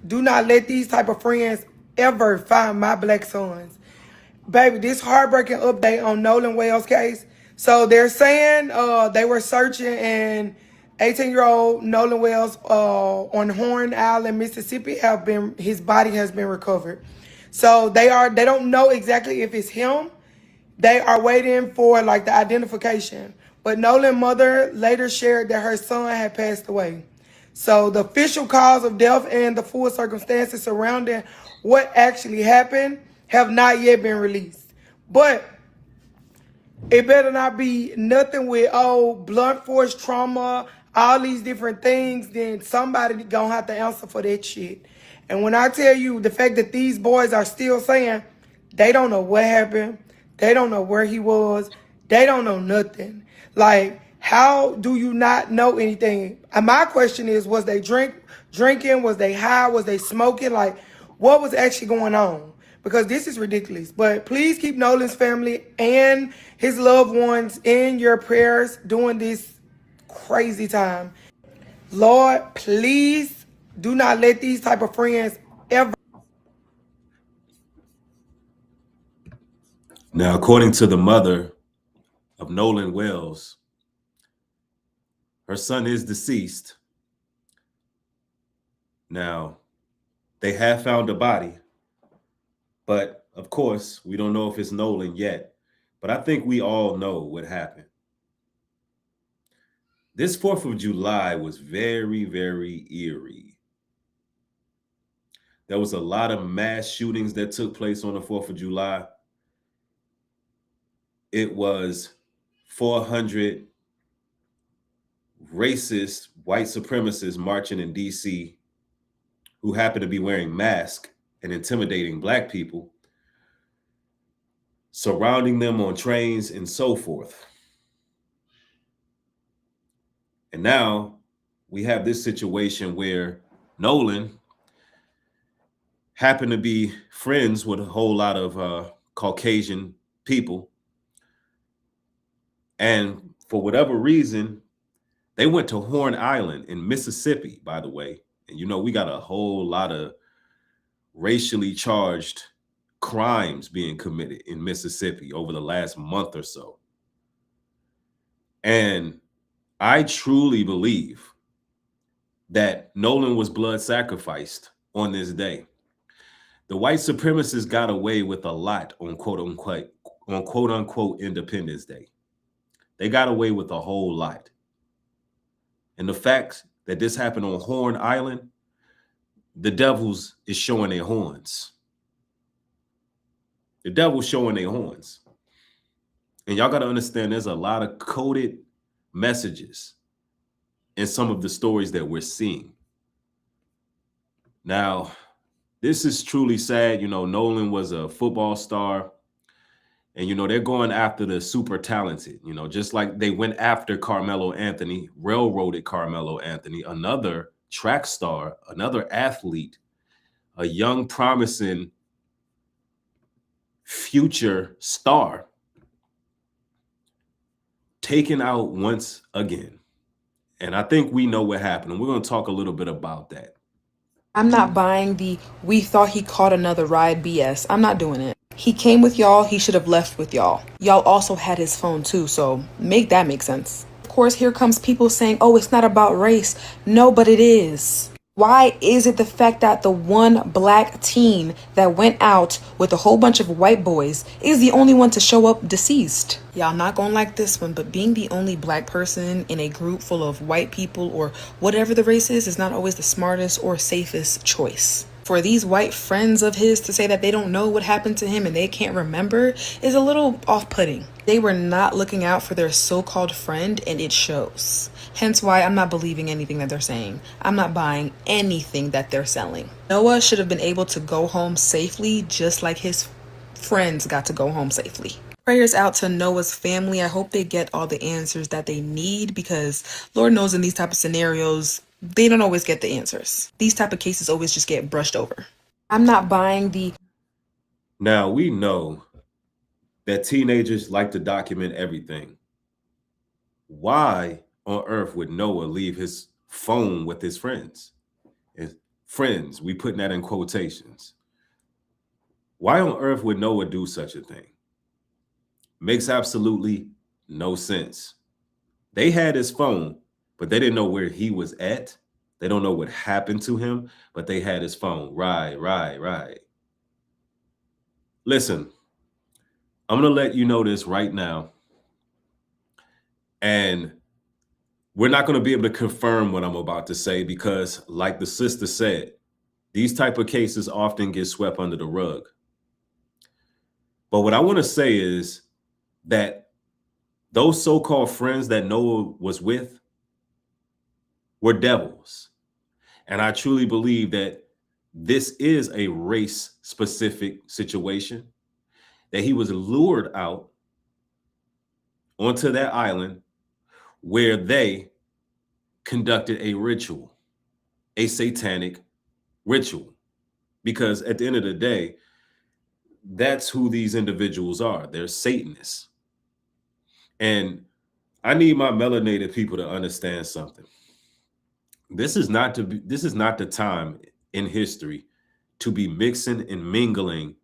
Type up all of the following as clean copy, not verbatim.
do not let these type of friends ever find my black sons. Baby, this heartbreaking update on Nolan Wells case. So they're saying they were searching and 18-year-old Nolan Wells on Horn Island, Mississippi, his body has been recovered. So they don't know exactly if it's him. They are waiting for like the identification. But Nolan's mother later shared that her son had passed away. So the official cause of death and the full circumstances surrounding what actually happened have not yet been released. But it better not be nothing with, blunt force trauma, all these different things, then somebody gonna have to answer for that shit. And when I tell you the fact that these boys are still saying they don't know what happened, they don't know where he was, they don't know nothing. Like, how do you not know anything? And my question is, was they drinking? Was they high? Was they smoking? Like, what was actually going on? Because this is ridiculous. But please keep Nolan's family and his loved ones in your prayers during this crazy time. Lord, please do not let these type of friends ever. Now, according to the mother of Nolan Wells, her son is deceased. Now, they have found a body, but of course, we don't know if it's Nolan yet. But I think we all know what happened. This 4th of July was very, very eerie. There was a lot of mass shootings that took place on the 4th of July. It was 400 racist white supremacists marching in DC who happened to be wearing masks and intimidating black people, surrounding them on trains and so forth. And now we have this situation where Nolan happened to be friends with a whole lot of Caucasian people. And for whatever reason, they went to Horn Island in Mississippi, by the way. And you know, we got a whole lot of racially charged crimes being committed in Mississippi over the last month or so. And I truly believe that Nolan was blood sacrificed on this day. The white supremacists got away with a lot on quote unquote Independence Day. They got away with a whole lot. And the fact that this happened on Horn Island, the devils is showing their horns. The devil's showing their horns. And y'all got to understand there's a lot of coded messages in some of the stories that we're seeing. Now, this is truly sad. You know, Nolan was a football star. And, you know, they're going after the super talented, you know, just like they went after Carmelo Anthony, railroaded Carmelo Anthony, another track star, another athlete, a young, promising future star, taken out once again. And I think we know what happened. And we're going to talk a little bit about that. I'm not buying the "we thought he caught another ride" BS. I'm not doing it. He came with y'all, he should have left with y'all. Y'all also had his phone too, so make that make sense. Of course, here comes people saying, oh, it's not about race. No, but it is. Why is it the fact that the one black teen that went out with a whole bunch of white boys is the only one to show up deceased? Y'all not gonna like this one, but being the only black person in a group full of white people or whatever the race is not always the smartest or safest choice. For these white friends of his to say that they don't know what happened to him and they can't remember is a little off-putting. They were not looking out for their so-called friend, and it shows. Hence why I'm not believing anything that they're saying. I'm not buying anything that they're selling. Noah should have been able to go home safely just like his friends got to go home safely. Prayers out to Noah's family. I hope they get all the answers that they need, because Lord knows in these type of scenarios, they don't always get the answers. These type of cases always just get brushed over. I'm not buying the... Now, we know that teenagers like to document everything. Why on earth would Noah leave his phone with his friends? friends, we putting that in quotations. Why on earth would Noah do such a thing? Makes absolutely no sense. They had his phone, but they didn't know where he was at. They don't know what happened to him, but they had his phone. Right. Listen, I'm going to let you know this right now. And we're not going to be able to confirm what I'm about to say because, like the sister said, these type of cases often get swept under the rug. But what I want to say is that those so-called friends that Noah was with were devils. And I truly believe that this is a race-specific situation, that he was lured out onto that island where they conducted a ritual, a satanic ritual. Because at the end of the day, that's who these individuals are. They're Satanists. And I need my melanated people to understand something. This is not the time in history to be mixing and mingling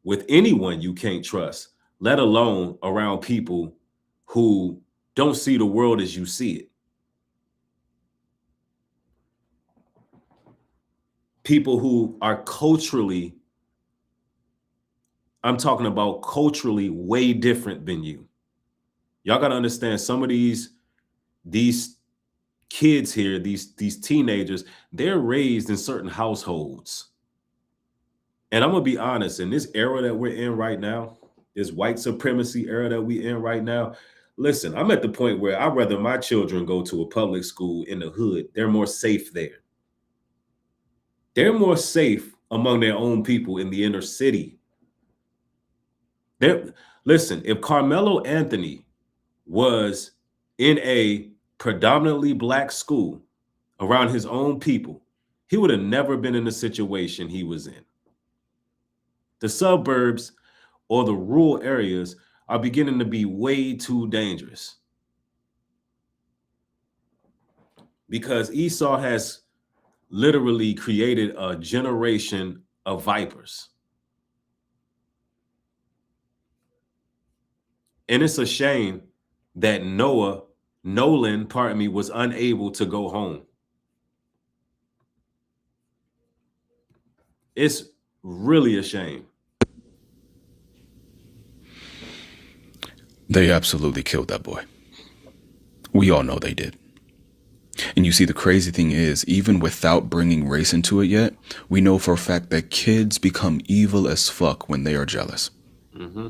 with anyone you can't trust, let alone around people who don't see the world as you see it. People who are culturally, I'm talking about culturally way different than you. Y'all got to understand some of these kids here, these teenagers, they're raised in certain households. And I'm going to be honest, in this era that we're in right now, this white supremacy era that we're in right now, listen, I'm at the point where I'd rather my children go to a public school in the hood. They're more safe there. They're more safe among their own people in the inner city. Listen, if Carmelo Anthony was in a predominantly black school around his own people, he would have never been in the situation he was in. The suburbs or the rural areas are beginning to be way too dangerous because Esau has literally created a generation of vipers. And it's a shame that Nolan, was unable to go home. It's really a shame. They absolutely killed that boy. We all know they did. And you see, the crazy thing is, even without bringing race into it yet, we know for a fact that kids become evil as fuck when they are jealous. Mm-hmm.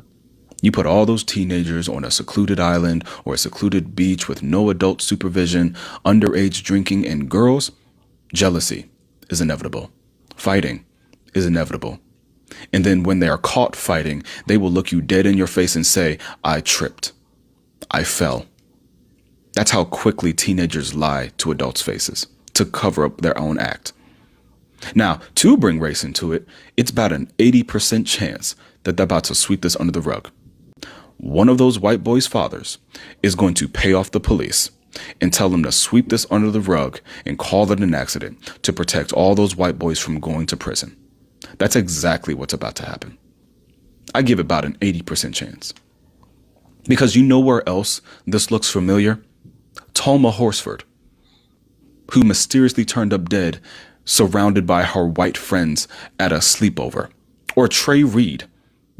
You put all those teenagers on a secluded island or a secluded beach with no adult supervision, underage drinking, and girls, jealousy is inevitable. Fighting is inevitable. And then when they are caught fighting, they will look you dead in your face and say, I tripped. I fell. That's how quickly teenagers lie to adults' faces to cover up their own act. Now, to bring race into it, it's about an 80% chance that they're about to sweep this under the rug. One of those white boys' fathers is going to pay off the police and tell them to sweep this under the rug and call it an accident to protect all those white boys from going to prison. That's exactly what's about to happen. I give about an 80% chance. Because you know where else this looks familiar? Talma Horsford, who mysteriously turned up dead, surrounded by her white friends at a sleepover. Or Trey Reed,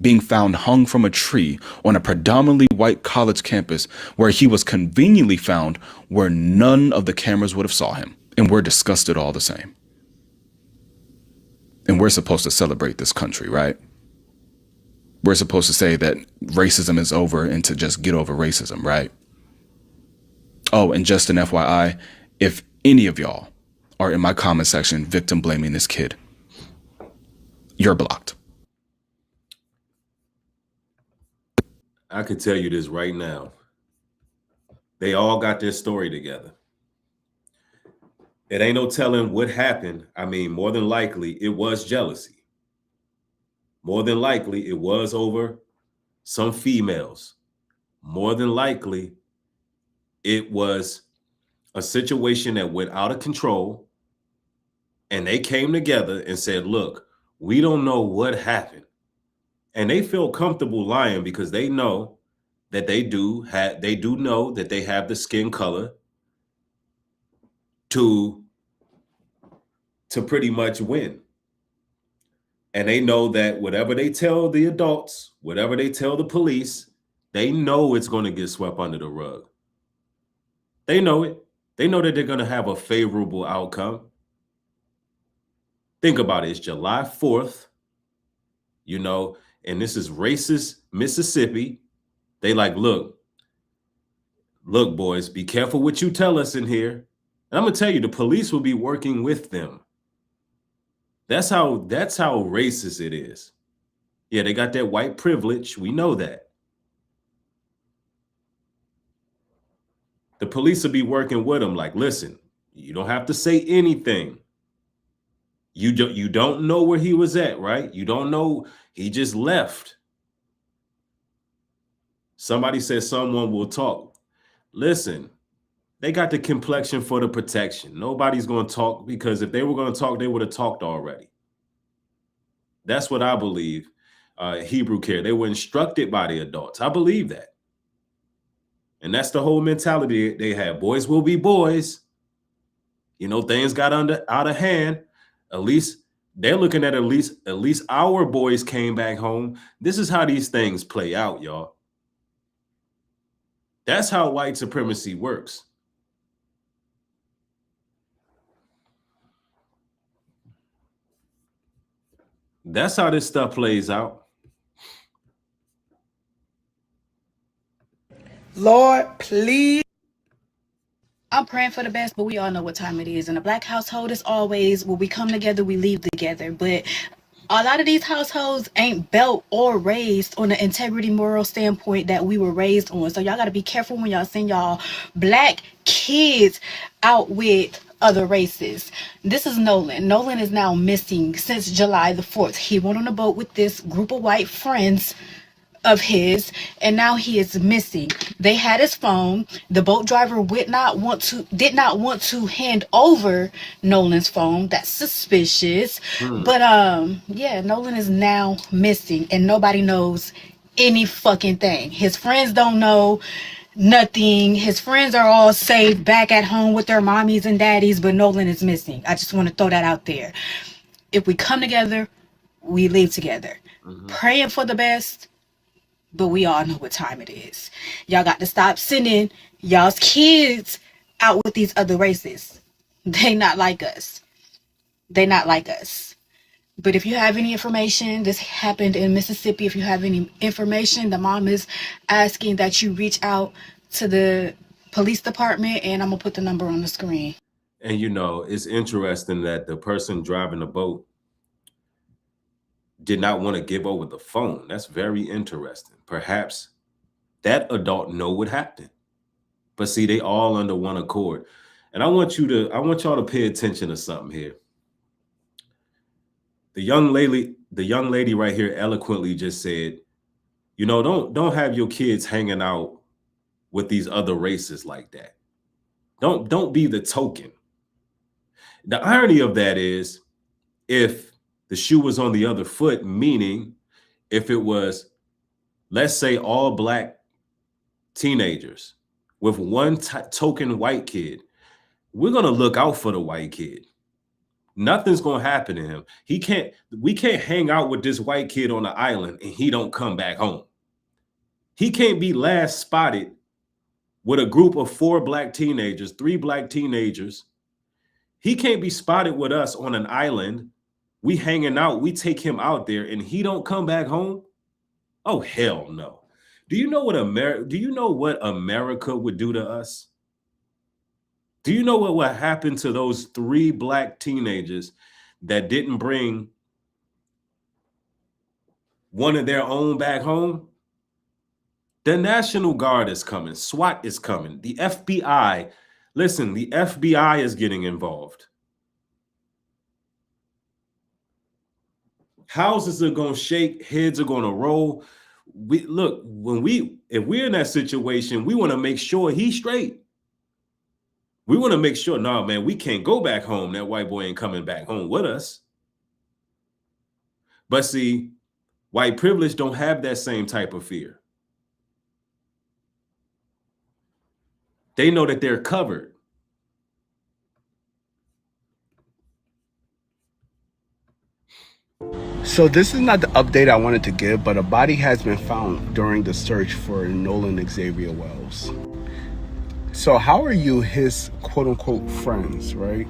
being found hung from a tree on a predominantly white college campus where he was conveniently found where none of the cameras would have saw him. And we're disgusted all the same. And we're supposed to celebrate this country, right? We're supposed to say that racism is over and to just get over racism, right? Oh, and just an FYI, if any of y'all are in my comment section victim blaming this kid, you're blocked. I could tell you this right now. They all got their story together. It ain't no telling what happened. I mean, more than likely, it was jealousy. More than likely, it was over some females. More than likely, it was a situation that went out of control And they came together and said, look, we don't know what happened. And they feel comfortable lying because they know that they do know that they have the skin color to pretty much win. And they know that whatever they tell the adults, whatever they tell the police, they know it's going to get swept under the rug. They know it. They know that they're going to have a favorable outcome. Think about it. It's July 4th, you know, and this is racist Mississippi. They like, look, boys, be careful what you tell us in here. And I'm going to tell you, the police will be working with them. That's how racist it is. Yeah, they got that white privilege. We know that. The police will be working with them like, listen, you don't have to say anything. You don't know where he was at, right? You don't know. He just left. Somebody said someone will talk. Listen, they got the complexion for the protection. Nobody's going to talk, because if they were going to talk, they would have talked already. That's what I believe. Hebrew care. They were instructed by the adults. I believe that. And that's the whole mentality they have. Boys will be boys. You know, things got out of hand. At least they're looking at least our boys came back home. This is how these things play out, y'all. That's how white supremacy works. That's how this stuff plays out. Lord, please. I'm praying for the best, but we all know what time it is. In a black household, it's always, when we come together, we leave together. But a lot of these households ain't built or raised on the integrity moral standpoint that we were raised on. So y'all got to be careful when y'all send y'all black kids out with other races. This is Nolan. Nolan is now missing since July the 4th. He went on a boat with this group of white friends of his, and now he is missing. They had his phone. The boat driver did not want to hand over Nolan's phone. That's suspicious. But yeah, Nolan is now missing, and nobody knows any fucking thing. His friends don't know nothing. His friends are all safe back at home with their mommies and daddies, but Nolan is missing. I just want to throw that out there. If we come together, we leave together. Praying for the best, but we all know what time it is. Y'all got to stop sending y'all's kids out with these other races. They not like us. They not like us. But if you have any information, this happened in Mississippi. If you have any information, the mom is asking that you reach out to the police department, and I'm going to put the number on the screen. And, you know, it's interesting that the person driving the boat did not want to give over the phone. That's very interesting. Perhaps that adult know what happened. But see, they all under one accord. And I want y'all to pay attention to something here. The young lady right here eloquently just said, you know, don't have your kids hanging out with these other races like that. Don't be the token. The irony of that is, if the shoe was on the other foot, meaning if it was, let's say, all black teenagers with one token white kid, we're going to look out for the white kid. Nothing's going to happen to him. We can't hang out with this white kid on the island and he don't come back home. He can't be last spotted with a group of 3 black teenagers. He can't be spotted with us on an island. We hanging out, we take him out there and he don't come back home. Oh, hell no. Do you know what America would do to us? Do you know what would happen to those 3 black teenagers that didn't bring one of their own back home? The National Guard is coming. SWAT is coming. The FBI. Listen, the FBI is getting involved. Houses are going to shake. Heads are going to roll. If we're in that situation, we want to make sure he's straight. We want to make sure, no, man, we can't go back home. That white boy ain't coming back home with us. But see, white privilege don't have that same type of fear. They know that they're covered. So this is not the update I wanted to give, but a body has been found during the search for Nolan Xavier Wells. So how are you his quote-unquote friends, right?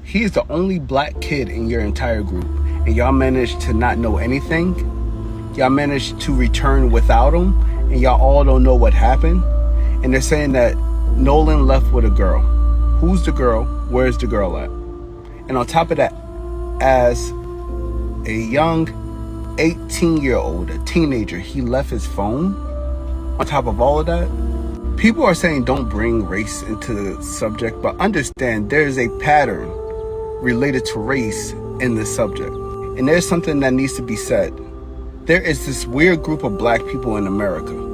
He is the only black kid in your entire group, and y'all managed to not know anything. Y'all managed to return without him, and y'all all don't know what happened. And they're saying that Nolan left with a girl. Who's the girl? Where's the girl at? And on top of that, as a young 18-year-old, a teenager, he left his phone. On top of all of that, people are saying don't bring race into the subject, but understand there is a pattern related to race in this subject. And there's something that needs to be said. There is this weird group of black people in America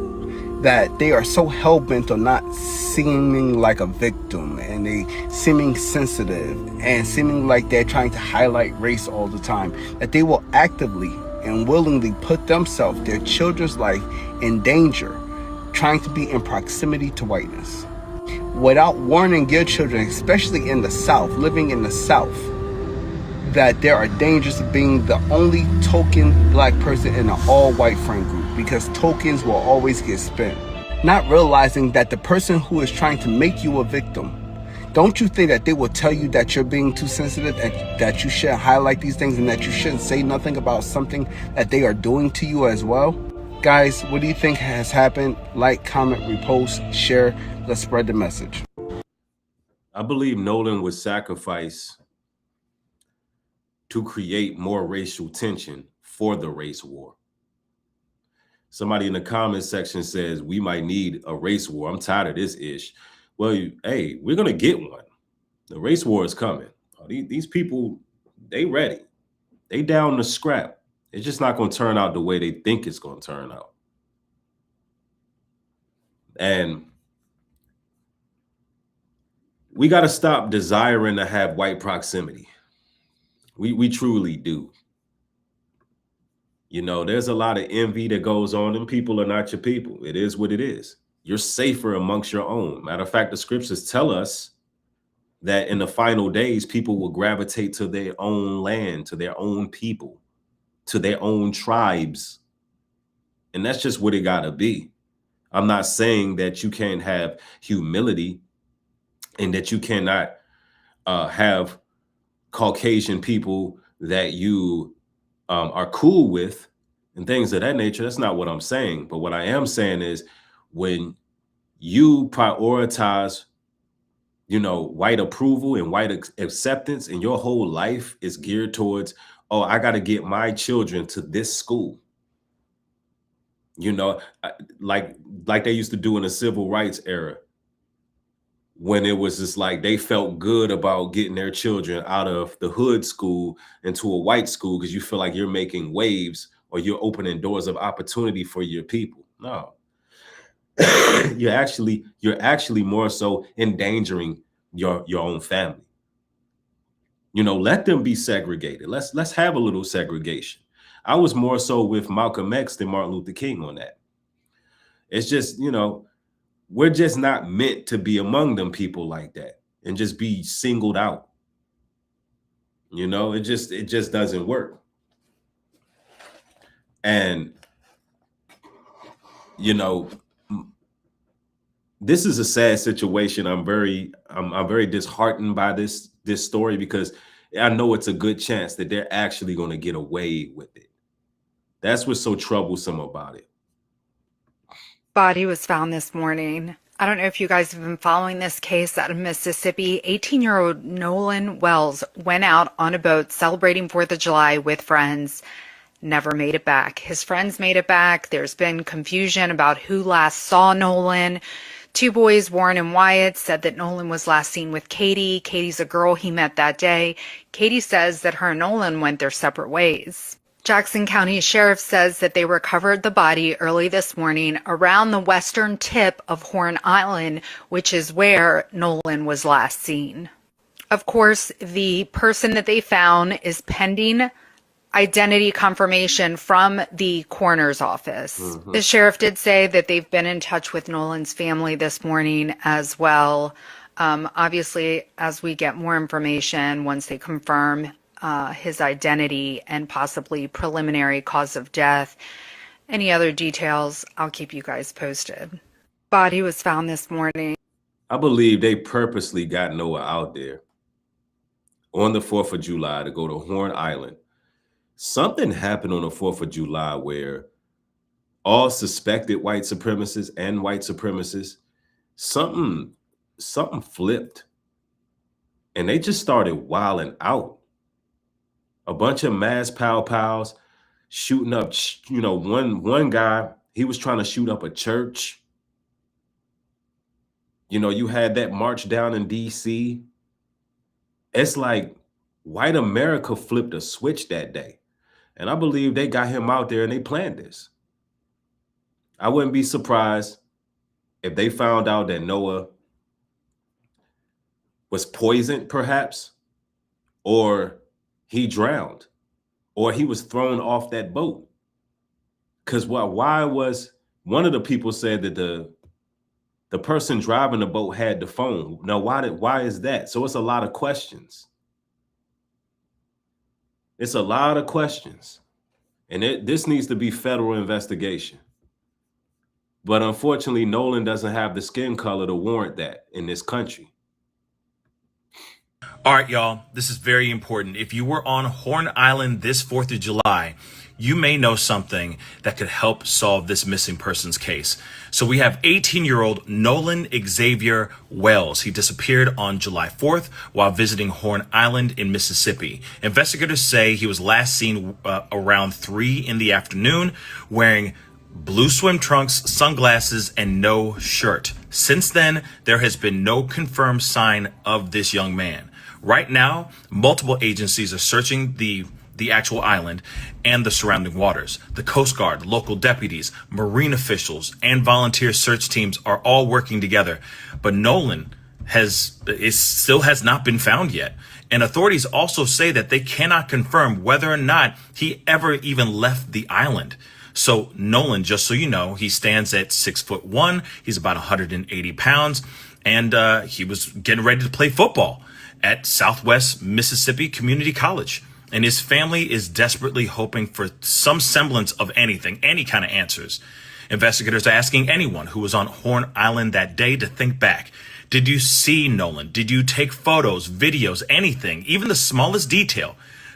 that they are so hell-bent on not seeming like a victim, and they seeming sensitive and seeming like they're trying to highlight race all the time, that they will actively and willingly put themselves, their children's life, in danger trying to be in proximity to whiteness without warning your children, especially in the South, living in the South, that there are dangers of being the only token black person in an all-white friend group, because tokens will always get spent. Not realizing that the person who is trying to make you a victim, don't you think that they will tell you that you're being too sensitive and that you shouldn't highlight these things and that you shouldn't say nothing about something that they are doing to you as well? Guys, what do you think has happened? Like, comment, repost, share. Let's spread the message. I believe Nolan would sacrifice to create more racial tension for the race war. Somebody in the comment section says we might need a race war. I'm tired of this ish. Well, hey, we're gonna get one. The race war is coming. These people, they ready. They down to scrap. It's just not gonna turn out the way they think it's gonna turn out. And we got to stop desiring to have white proximity. We truly do. You know, there's a lot of envy that goes on, and people are not your people. It is what it is. You're safer amongst your own. Matter of fact, the scriptures tell us that in the final days, people will gravitate to their own land, to their own people, to their own tribes. And that's just what it got to be. I'm not saying that you can't have humility and that you cannot have Caucasian people that you are cool with and things of that nature. That's not what I'm saying. But what I am saying is when you prioritize, you know, white approval and white acceptance, and your whole life is geared towards, oh, I got to get my children to this school. You know, like they used to do in the civil rights era, when it was just like they felt good about getting their children out of the hood school into a white school because you feel like you're making waves or you're opening doors of opportunity for your people. No, you're actually more so endangering your own family. You know, let them be segregated. Let's have a little segregation. I was more so with Malcolm X than Martin Luther King on that. It's just, you know, we're just not meant to be among them people like that and just be singled out. You know, it just doesn't work. And, you know, this is a sad situation. I'm very disheartened by this story because I know it's a good chance that they're actually going to get away with it. That's what's so troublesome about it. Body was found this morning. I don't know if you guys have been following this case out of Mississippi. 18-year-old Nolan Wells went out on a boat celebrating 4th of July with friends, never made it back. His friends made it back. There's been confusion about who last saw Nolan. Two boys, Warren and Wyatt, said that Nolan was last seen with Katie. Katie's a girl he met that day. Katie says that her and Nolan went their separate ways. Jackson County Sheriff says that they recovered the body early this morning around the western tip of Horn Island, which is where Nolan was last seen. Of course, the person that they found is pending identity confirmation from the coroner's office. The sheriff did say that they've been in touch with Nolan's family this morning as well. Obviously, as we get more information, once they confirm his identity and possibly preliminary cause of death, any other details, I'll keep you guys posted. Body was found this morning. I believe they purposely got Noah out there on the 4th of July to go to Horn Island. Something happened on the 4th of July where all suspected white supremacists and white supremacists, something flipped. And they just started wilding out. A bunch of mass pow-pows shooting up, one guy, he was trying to shoot up a church. You had that march down in DC. It's like white America flipped a switch that day. And I believe they got him out there and they planned this. I wouldn't be surprised if they found out that Noah was poisoned, perhaps, or he drowned, or he was thrown off that boat. Because why was one of the people said that the person driving the boat had the phone. Now, why is that? So it's a lot of questions. It's a lot of questions. And this needs to be federal investigation. But unfortunately, Nolan doesn't have the skin color to warrant that in this country. All right, y'all, this is very important. If you were on Horn Island this 4th of July, you may know something that could help solve this missing persons case. So we have 18-year-old Nolan Xavier Wells. He disappeared on July 4th while visiting Horn Island in Mississippi. Investigators say he was last seen around 3 in the afternoon wearing blue swim trunks, sunglasses, and no shirt. Since then, there has been no confirmed sign of this young man. Right now, multiple agencies are searching the actual island and the surrounding waters. The Coast Guard, local deputies, marine officials, and volunteer search teams are all working together. But Nolan still has not been found yet. And authorities also say that they cannot confirm whether or not he ever even left the island. So Nolan, just so you know, he stands at 6'1". He's about 180 pounds, and he was getting ready to play football at Southwest Mississippi Community College. And his family is desperately hoping for some semblance of anything, any kind of answers. Investigators are asking anyone who was on Horn Island that day to think back. Did you see Nolan? Did you take photos, videos, anything, even the smallest detail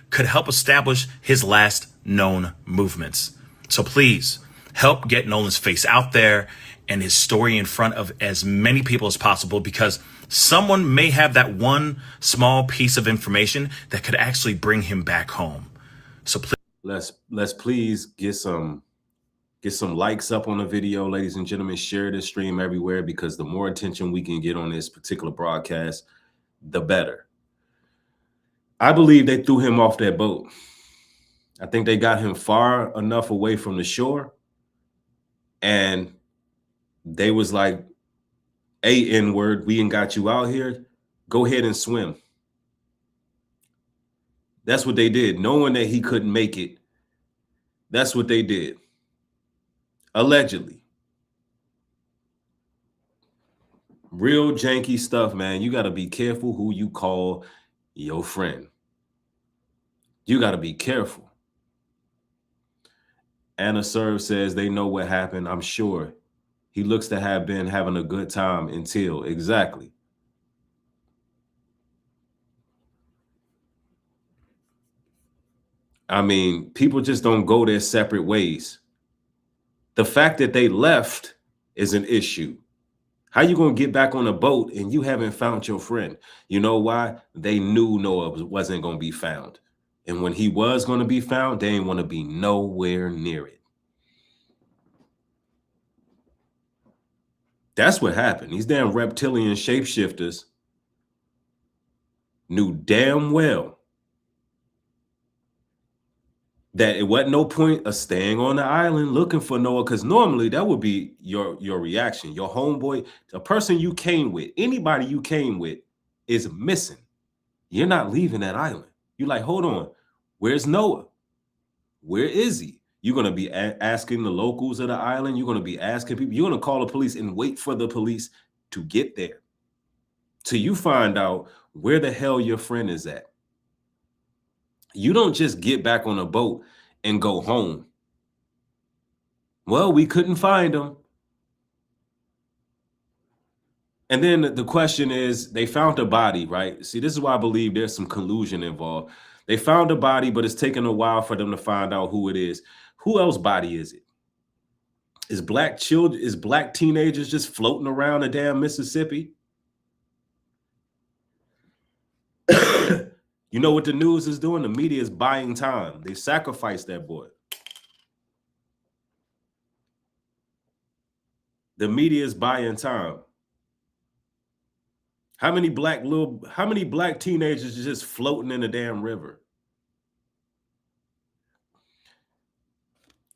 could help establish his last known movements? So please help get Nolan's face out there and his story in front of as many people as possible, because someone may have that one small piece of information that could actually bring him back home. So please, let's please get some likes up on the video, ladies and gentlemen. Share this stream everywhere, because the more attention we can get on this particular broadcast, the better. I believe they threw him off that boat. I think they got him far enough away from the shore, and they was like, "Hey, N-word, we ain't got you out here. Go ahead and swim." That's what they did. Knowing that he couldn't make it, that's what they did. Allegedly. Real janky stuff, man. You got to be careful who you call your friend. You got to be careful. Anna Serve says they know what happened. I'm sure. He looks to have been having a good time until. Exactly. I mean, people just don't go their separate ways. The fact that they left is an issue. How you going to get back on a boat and you haven't found your friend? You know why? They knew Noah wasn't going to be found. And when he was going to be found, they didn't want to be nowhere near it. That's what happened. These damn reptilian shapeshifters knew damn well that it wasn't no point of staying on the island looking for Noah, because normally that would be your reaction. Your homeboy, the person you came with, anybody you came with is missing. You're not leaving that island. You're like, hold on, where's Noah? Where is he? You're going to be asking the locals of the island. You're going to be asking people. You're going to call the police and wait for the police to get there till you find out where the hell your friend is at. You don't just get back on a boat and go home. Well, we couldn't find him. And then the question is, they found a body, right? See, this is why I believe there's some collusion involved. They found a body, but it's taken a while for them to find out who it is. Who else's body is it? Is black teenagers just floating around the damn Mississippi? You know what the news is doing? The media is buying time. They sacrificed that boy. The media is buying time. How many black teenagers are just floating in the damn river?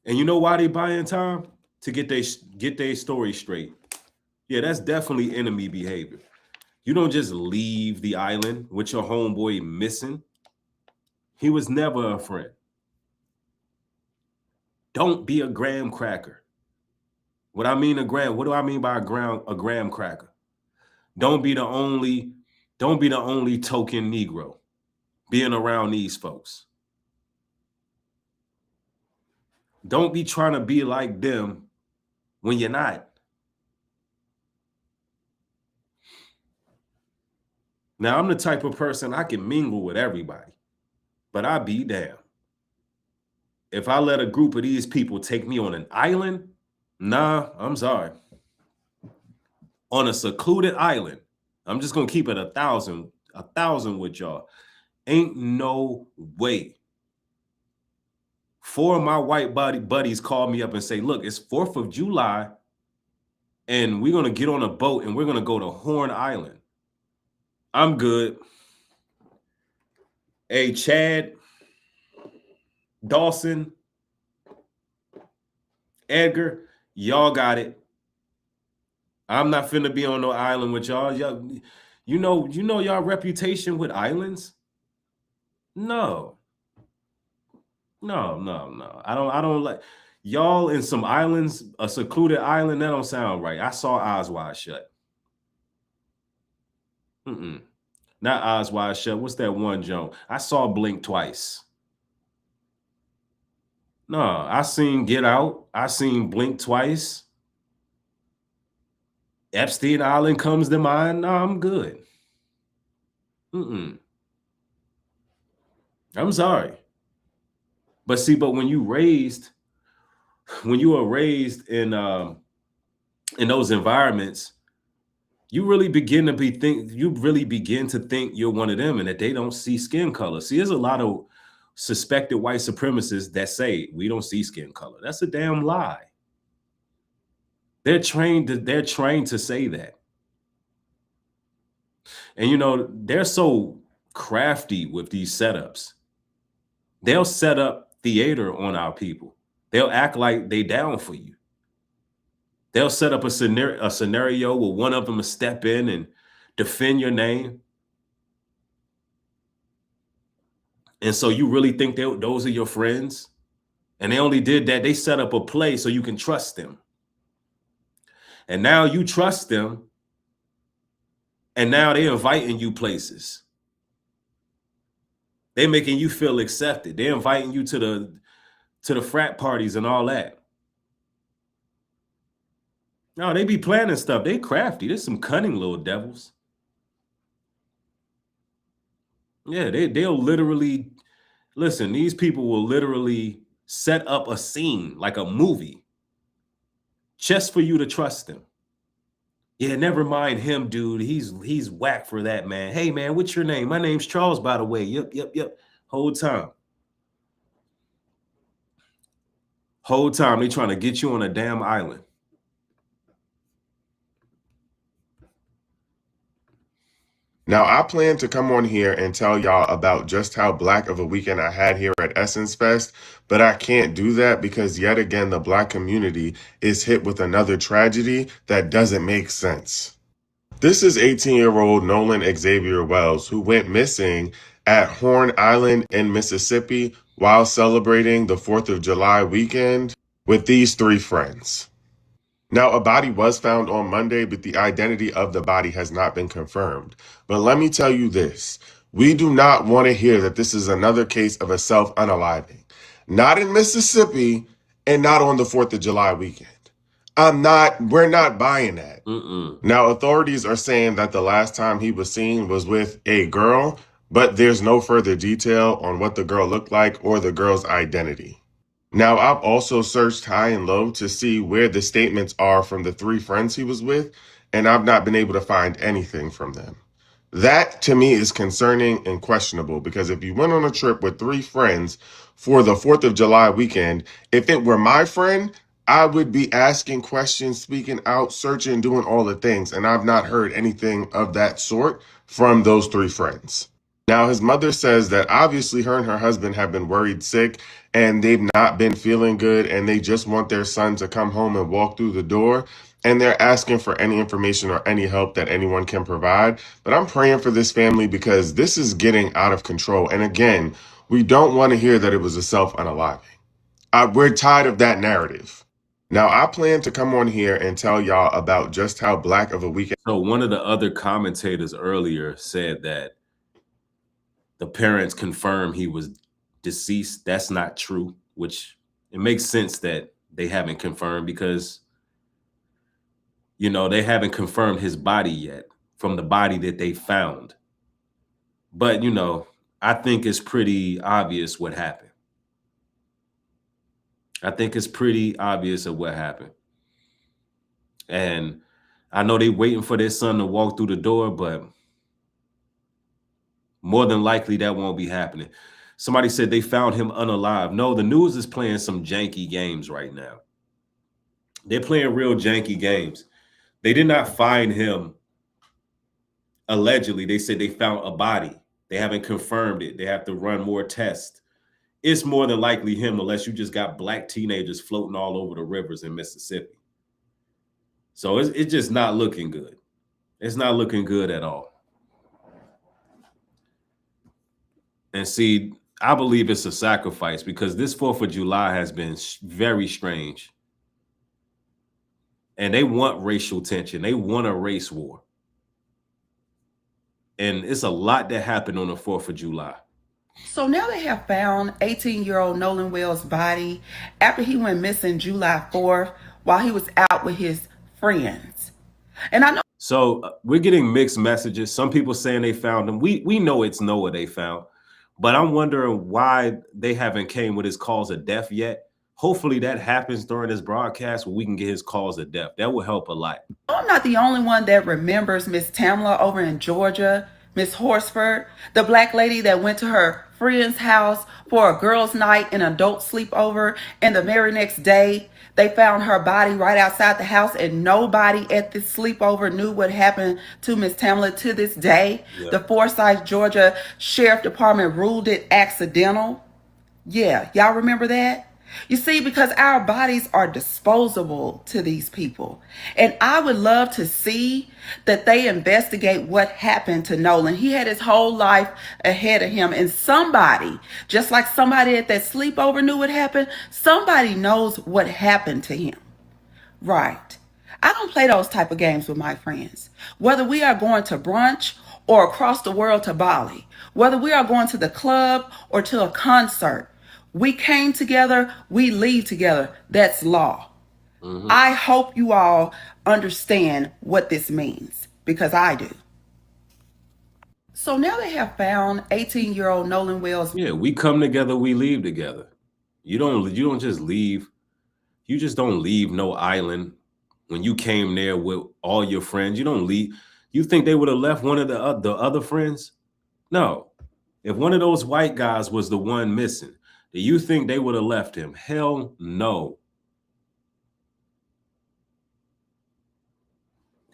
And you know why they buying time? To get their story straight. Yeah, that's definitely enemy behavior. You don't just leave the island with your homeboy missing. He was never a friend. Don't be a graham cracker. What do I mean by a graham cracker? Don't be the only token Negro being around these folks. Don't be trying to be like them when you're not. Now, I'm the type of person I can mingle with everybody, but I be damned. If I let a group of these people take me on an island, nah, I'm sorry. On a secluded island, I'm just gonna keep it 1,000 with y'all. Ain't no way. 4 of my white buddies called me up and say, look, it's 4th of July, and we're gonna get on a boat and we're gonna go to Horn Island. I'm good. Hey, Chad, Dawson, Edgar, y'all got it. I'm not finna be on no island with y'all. You know y'all reputation with islands? No. I don't like y'all in some islands, a secluded island. That don't sound right. I saw Eyes Wide Shut. Not Eyes Wide Shut. What's that one, Joan? I saw Blink twice. No, I seen Get Out. I seen Blink twice. Epstein Island comes to mind. No, I'm good. I'm sorry. But see, when you are raised in those environments, you really begin to think you're one of them and that they don't see skin color. See, there's a lot of suspected white supremacists that say we don't see skin color. That's a damn lie. They're trained to say that. And they're so crafty with these setups. They'll set up theater on our people. They'll act like they down for you. They'll set up a scenario where one of them will step in and defend your name. And so you really think those are your friends? And they only did that. They set up a play so you can trust them. And now you trust them. And now they're inviting you places. They're making you feel accepted. They're inviting you to the frat parties and all that. No, they be planning stuff. They crafty. There's some cunning little devils. Yeah, they'll literally, listen, these people will literally set up a scene like a movie just for you to trust them. Yeah, never mind him, dude. He's whack for that, man. Hey, man, what's your name? My name's Charles, by the way. Yep. Whole time they trying to get you on a damn island. Now, I plan to come on here and tell y'all about just how black of a weekend I had here at Essence Fest, but I can't do that because yet again, the black community is hit with another tragedy that doesn't make sense. This is 18-year-old Nolan Xavier Wells, who went missing at Horn Island in Mississippi while celebrating the 4th of July weekend with these three friends. Now, a body was found on Monday, but the identity of the body has not been confirmed. But let me tell you this. We do not want to hear that this is another case of a self-unaliving. Not in Mississippi and not on the 4th of July weekend. We're not buying that. Now, authorities are saying that the last time he was seen was with a girl, but there's no further detail on what the girl looked like or the girl's identity. Now, I've also searched high and low to see where the statements are from the three friends he was with, and I've not been able to find anything from them. That to me is concerning and questionable because if you went on a trip with three friends for the 4th of July weekend, if it were my friend, I would be asking questions, speaking out, searching, doing all the things. And I've not heard anything of that sort from those three friends. Now, his mother says that obviously her and her husband have been worried sick and they've not been feeling good and they just want their son to come home and walk through the door. And they're asking for any information or any help that anyone can provide. But I'm praying for this family because this is getting out of control. And again, we don't want to hear that it was a self-unaliving. We're tired of that narrative. Now, I plan to come on here and tell y'all about just how black of a weekend. So one of the other commentators earlier said that the parents confirmed he was deceased. That's not true, which it makes sense that they haven't confirmed because, you know, they haven't confirmed his body yet from the body that they found. But, you know, I think it's pretty obvious what happened. I think it's pretty obvious of what happened. And I know they waiting for their son to walk through the door, but more than likely that won't be happening. Somebody said they found him unalive. No, the news is playing some janky games right now. They're playing real janky games. They did not find him allegedly. They said they found a body. They haven't confirmed it. They have to run more tests. It's more than likely him unless you just got black teenagers floating all over the rivers in Mississippi. So it's just not looking good. It's not looking good at all. And see, I believe it's a sacrifice because this 4th of July has been very strange. And they want racial tension. They want a race war. And it's a lot that happened on the 4th of July. So now they have found 18-year-old Nolan Wells' body after he went missing July 4th while he was out with his friends. And I know. So we're getting mixed messages. Some people saying they found him. We know it's Noah they found. But I'm wondering why they haven't came with his cause of death yet. Hopefully that happens during this broadcast where we can get his cause of death. That will help a lot. I'm not the only one that remembers Miss Tamla over in Georgia, Miss Horsford, the black lady that went to her friend's house for a girls' night and adult sleepover, and the very next day they found her body right outside the house, and nobody at this sleepover knew what happened to Miss Tamla to this day. Yep. The Forsyth, Georgia Sheriff Department ruled it accidental. Yeah, y'all remember that? You see, because our bodies are disposable to these people. And I would love to see that they investigate what happened to Nolan. He had his whole life ahead of him. And somebody, just like somebody at that sleepover knew what happened, somebody knows what happened to him. Right. I don't play those type of games with my friends. Whether we are going to brunch or across the world to Bali, whether we are going to the club or to a concert, we came together, we leave together. That's law. Mm-hmm. I hope you all understand what this means because I do. So now they have found 18-year-old Nolan Wells. Yeah, we come together, we leave together. You don't just leave. You just don't leave no island. When you came there with all your friends, you don't leave. You think they would have left one of the other friends? No. If one of those white guys was the one missing, do you think they would have left him? Hell no.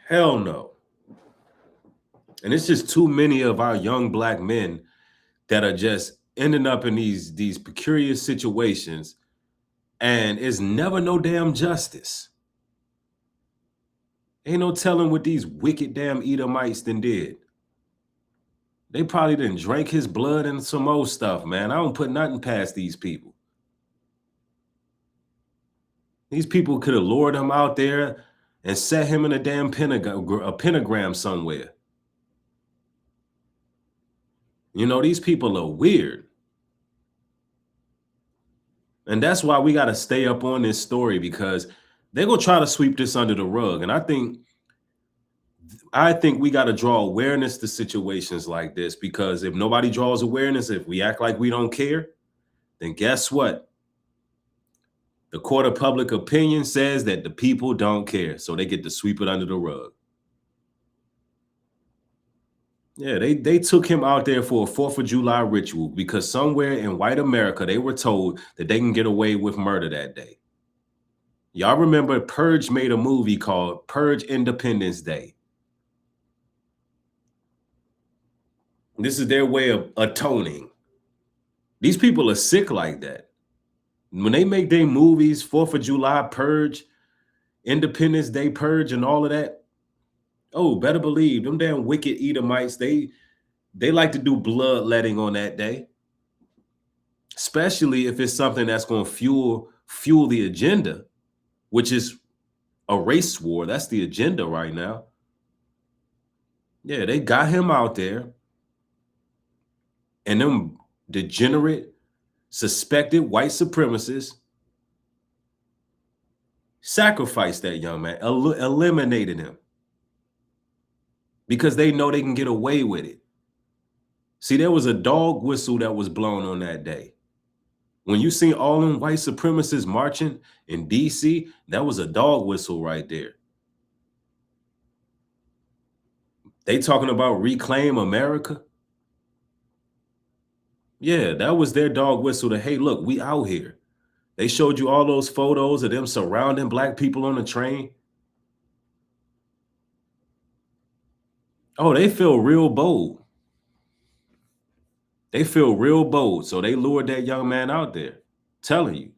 Hell no. And it's just too many of our young black men that are just ending up in these peculiar situations, and it's never no damn justice. Ain't no telling what these wicked damn Edomites done did. They probably done drank his blood and some old stuff, man. I don't put nothing past these people. These people could have lured him out there and set him in a damn pentagram somewhere. You know, these people are weird. And that's why we got to stay up on this story, because they're going to try to sweep this under the rug. And I think we got to draw awareness to situations like this, because if nobody draws awareness, if we act like we don't care, then guess what? The court of public opinion says that the people don't care, so they get to sweep it under the rug. Yeah, they took him out there for a 4th of July ritual because somewhere in white America, they were told that they can get away with murder that day. Y'all remember Purge made a movie called Purge Independence Day. This is their way of atoning. These people are sick like that. When they make their movies, 4th of July Purge, Independence Day Purge, and all of that, oh, better believe them damn wicked Edomites, they like to do bloodletting on that day, especially if it's something that's going to fuel the agenda, which is a race war. That's the agenda right now. Yeah, they got him out there, and them degenerate, suspected white supremacists sacrificed that young man, eliminated him, because they know they can get away with it. See, there was a dog whistle that was blown on that day. When you see all them white supremacists marching in DC, that was a dog whistle right there. They talking about reclaim America. Yeah, that was their dog whistle to, hey, look, we out here. They showed you all those photos of them surrounding black people on the train. Oh, they feel real bold. They feel real bold. So they lured that young man out there, telling you.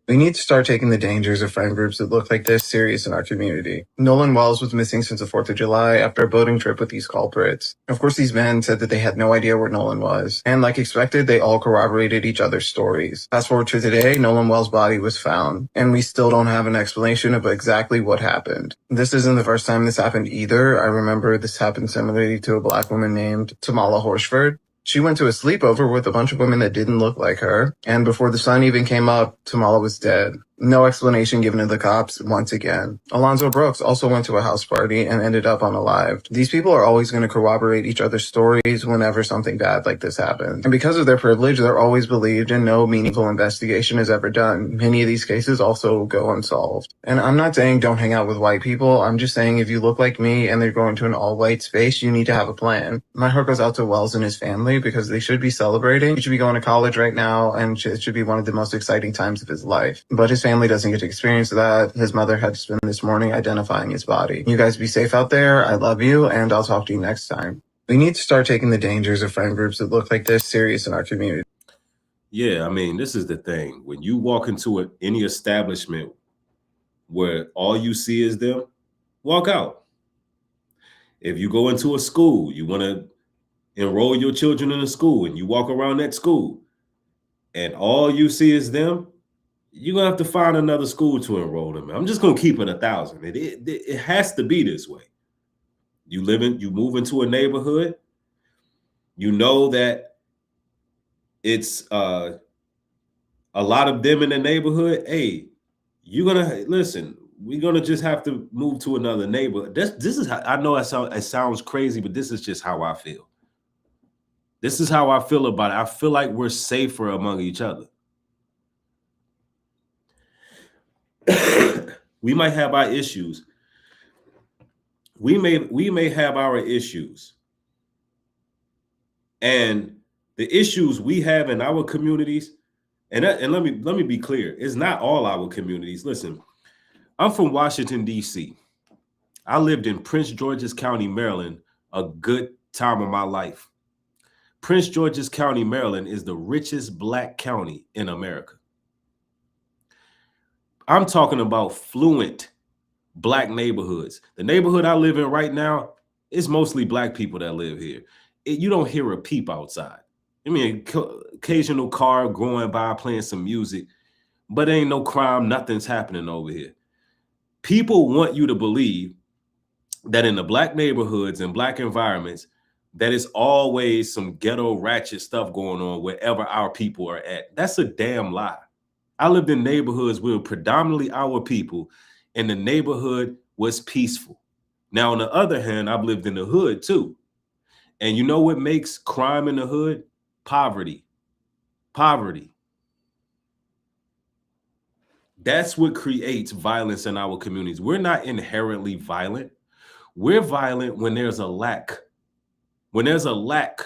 We need to start taking the dangers of friend groups that look like this serious in our community. Nolan Wells was missing since the 4th of July after a boating trip with these culprits. Of course, these men said that they had no idea where Nolan was. And like expected, they all corroborated each other's stories. Fast forward to today, Nolan Wells' body was found. And we still don't have an explanation of exactly what happened. This isn't the first time this happened either. I remember this happened similarly to a black woman named Tamala Horsford. She went to a sleepover with a bunch of women that didn't look like her, and before the sun even came up, Tamala was dead. No explanation given to the cops once again. Alonzo Brooks also went to a house party and ended up unalived. These people are always going to corroborate each other's stories whenever something bad like this happens. And because of their privilege, they're always believed and no meaningful investigation is ever done. Many of these cases also go unsolved. And I'm not saying don't hang out with white people. I'm just saying if you look like me and they're going to an all-white space, you need to have a plan. My heart goes out to Wells and his family because they should be celebrating. He should be going to college right now, and it should be one of the most exciting times of his life. But his family doesn't get to experience that. His mother had to spend this morning identifying his body. You guys be safe out there. I love you, and I'll talk to you next time. We need to start taking the dangers of friend groups that look like this serious in our community. Yeah, I mean, this is the thing. When you walk into any establishment where all you see is them, walk out. If you go into a school, you want to enroll your children in a school, and you walk around that school, and all you see is them, you're going to have to find another school to enroll them in. I'm just going to keep it 1,000. It has to be this way. You move into a neighborhood, you know that it's a lot of them in the neighborhood. Hey, you're going to listen. We're going to just have to move to another neighborhood. This is how I know it sounds crazy, but this is just how I feel. This is how I feel about it. I feel like we're safer among each other. We might have our issues. We may have our issues. And the issues we have in our communities, and let me be clear, it's not all our communities. Listen, I'm from Washington, D.C. I lived in Prince George's County, Maryland, a good time of my life. Prince George's County, Maryland is the richest black county in America. I'm talking about fluent black neighborhoods. The neighborhood I live in right now is mostly black people that live here. You don't hear a peep outside. I mean, occasional car going by playing some music, but ain't no crime, nothing's happening over here. People want you to believe that in the black neighborhoods and black environments, that is always some ghetto ratchet stuff going on wherever our people are at. That's a damn lie. I lived in neighborhoods with predominantly our people, and the neighborhood was peaceful. Now, on the other hand, I've lived in the hood too. And you know what makes crime in the hood? Poverty. Poverty. That's what creates violence in our communities. We're not inherently violent. We're violent when there's a lack. When there's a lack,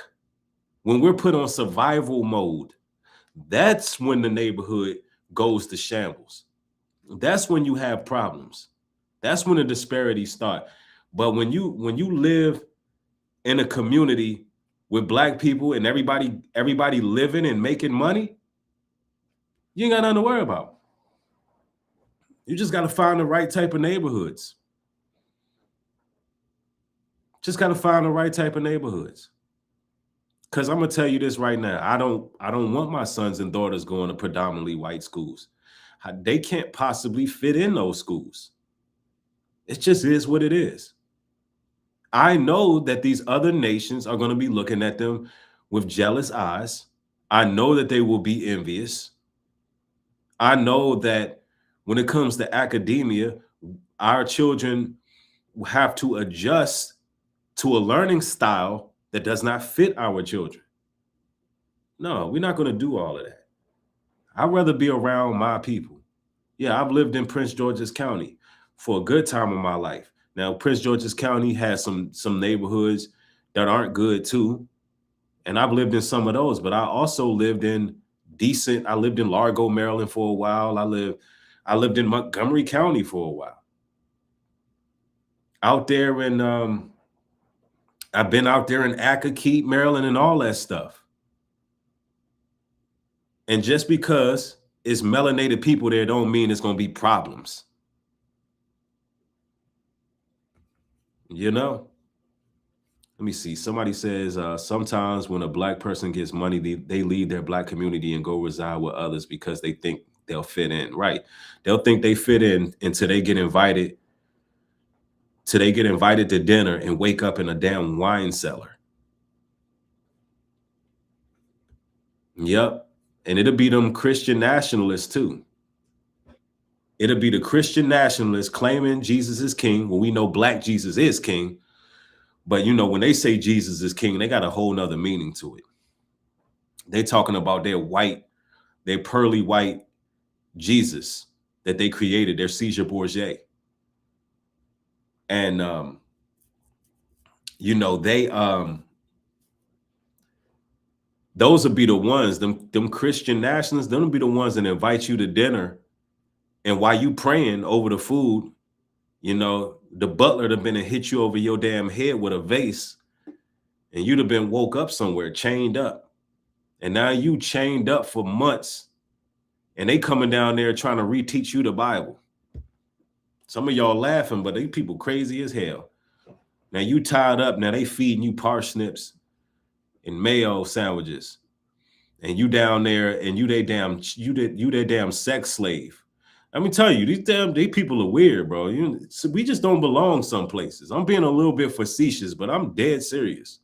when we're put on survival mode, that's when the neighborhood goes to shambles. That's when you have problems. That's when the disparities start. But when you live in a community with black people and everybody living and making money, you ain't got nothing to worry about. You just got to find the right type of neighborhoods. Just got to find the right type of neighborhoods. Because I'm gonna tell you this right now. I don't want my sons and daughters going to predominantly white schools. They can't possibly fit in those schools. It just is what it is. I know that these other nations are going to be looking at them with jealous eyes. I know that they will be envious. I know that when it comes to academia, our children have to adjust to a learning style that does not fit our children. No, we're not going to do all of that. I'd rather be around my people. Yeah, I've lived in Prince George's County for a good time of my life. Now, Prince George's County has some neighborhoods that aren't good too. And I've lived in some of those, but I also lived in I lived in Largo, Maryland for a while. I lived in Montgomery County for a while. Out there in, I've been out there in Accokeek, Maryland and all that stuff. And just because it's melanated people there don't mean it's going to be problems. You know? Let me see. Somebody says sometimes when a black person gets money, they leave their black community and go reside with others because they think they'll fit in. Right. They'll think they fit in until they get invited to dinner and wake up in a damn wine cellar. Yep. And it'll be them Christian nationalists too. It'll be the Christian nationalists claiming Jesus is king. Well, we know black Jesus is king. But, you know, when they say Jesus is king, they got a whole nother meaning to it. They're talking about their pearly white Jesus that they created, their Caesar Borgia. And, you know, those will be the ones, them Christian nationalists, them will be the ones that invite you to dinner. And while you praying over the food, you know, the butler have been and hit you over your damn head with a vase, and you'd have been woke up somewhere, chained up. And now you chained up for months, and they coming down there trying to reteach you the Bible. Some of y'all laughing, but they people crazy as hell. Now you tied up, now they feeding you parsnips and mayo sandwiches. And you down there and you their damn sex slave. Let me tell you, these people are weird, bro. We just don't belong some places. I'm being a little bit facetious, but I'm dead serious.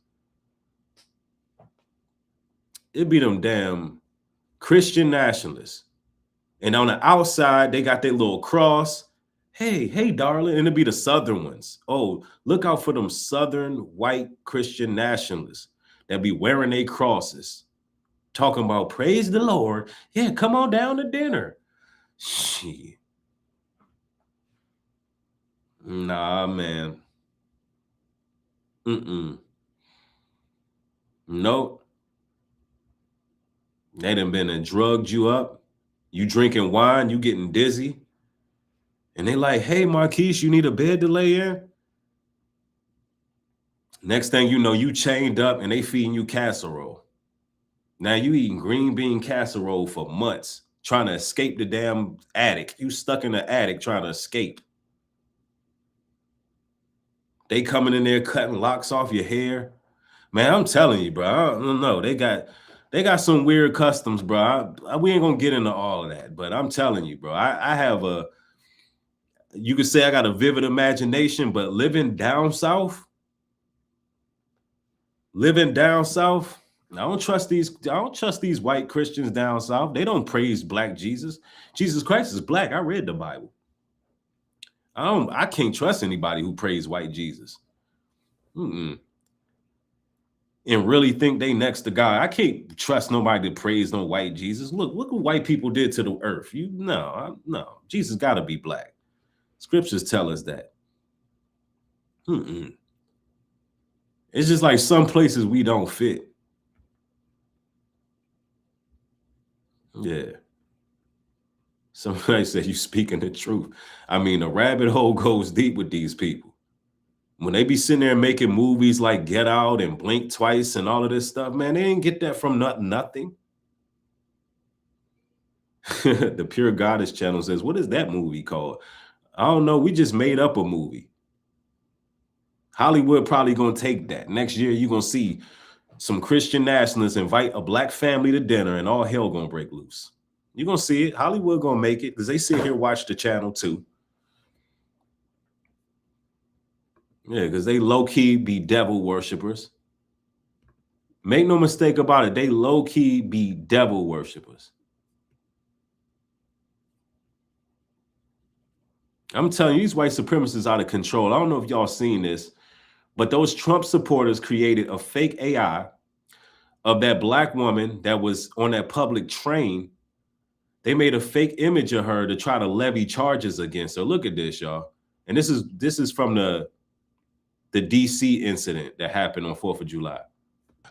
It'd be them damn Christian nationalists. And on the outside, they got their little cross. Hey, darling. And it'd be the Southern ones. Oh, look out for them Southern white Christian nationalists that be wearing their crosses. Talking about praise the Lord. Yeah, come on down to dinner. Shit. Nah, man. Nope. They done been and drugged you up. You drinking wine, you getting dizzy. And they like, hey, Marquise, you need a bed to lay in? Next thing you know, you chained up and they feeding you casserole. Now you eating green bean casserole for months, trying to escape the damn attic. You stuck in the attic trying to escape. They coming in there cutting locks off your hair. Man, I'm telling you, bro. I don't know. They got some weird customs, bro. We ain't gonna get into all of that, but I'm telling you, bro. I have you could say I got a vivid imagination, but living down south, I don't trust these white Christians down south. They don't praise black Jesus. Jesus Christ is black. I read the Bible. I can't trust anybody who praise white Jesus. And really think they next to God. I can't trust nobody to praise no white Jesus. Look what white people did to the earth. No. Jesus got to be black. Scriptures tell us that. It's just like some places we don't fit. Yeah. Somebody said you speaking the truth. I mean, the rabbit hole goes deep with these people. When they be sitting there making movies like Get Out and Blink Twice and all of this stuff, man, they didn't get that from nothing. The Pure Goddess channel says, what is that movie called? I don't know. We just made up a movie. Hollywood probably going to take that. Next year, you're going to see some Christian nationalists invite a black family to dinner and all hell going to break loose. You're going to see it. Hollywood going to make it because they sit here watch the channel too. Yeah, because they low-key be devil worshipers. Make no mistake about it. They low-key be devil worshipers. I'm telling you, these white supremacists out of control. I don't know if y'all seen this, but those Trump supporters created a fake AI of that black woman that was on that public train. They made a fake image of her to try to levy charges against her. Look at this, y'all. And this is from the DC incident that happened on 4th of July.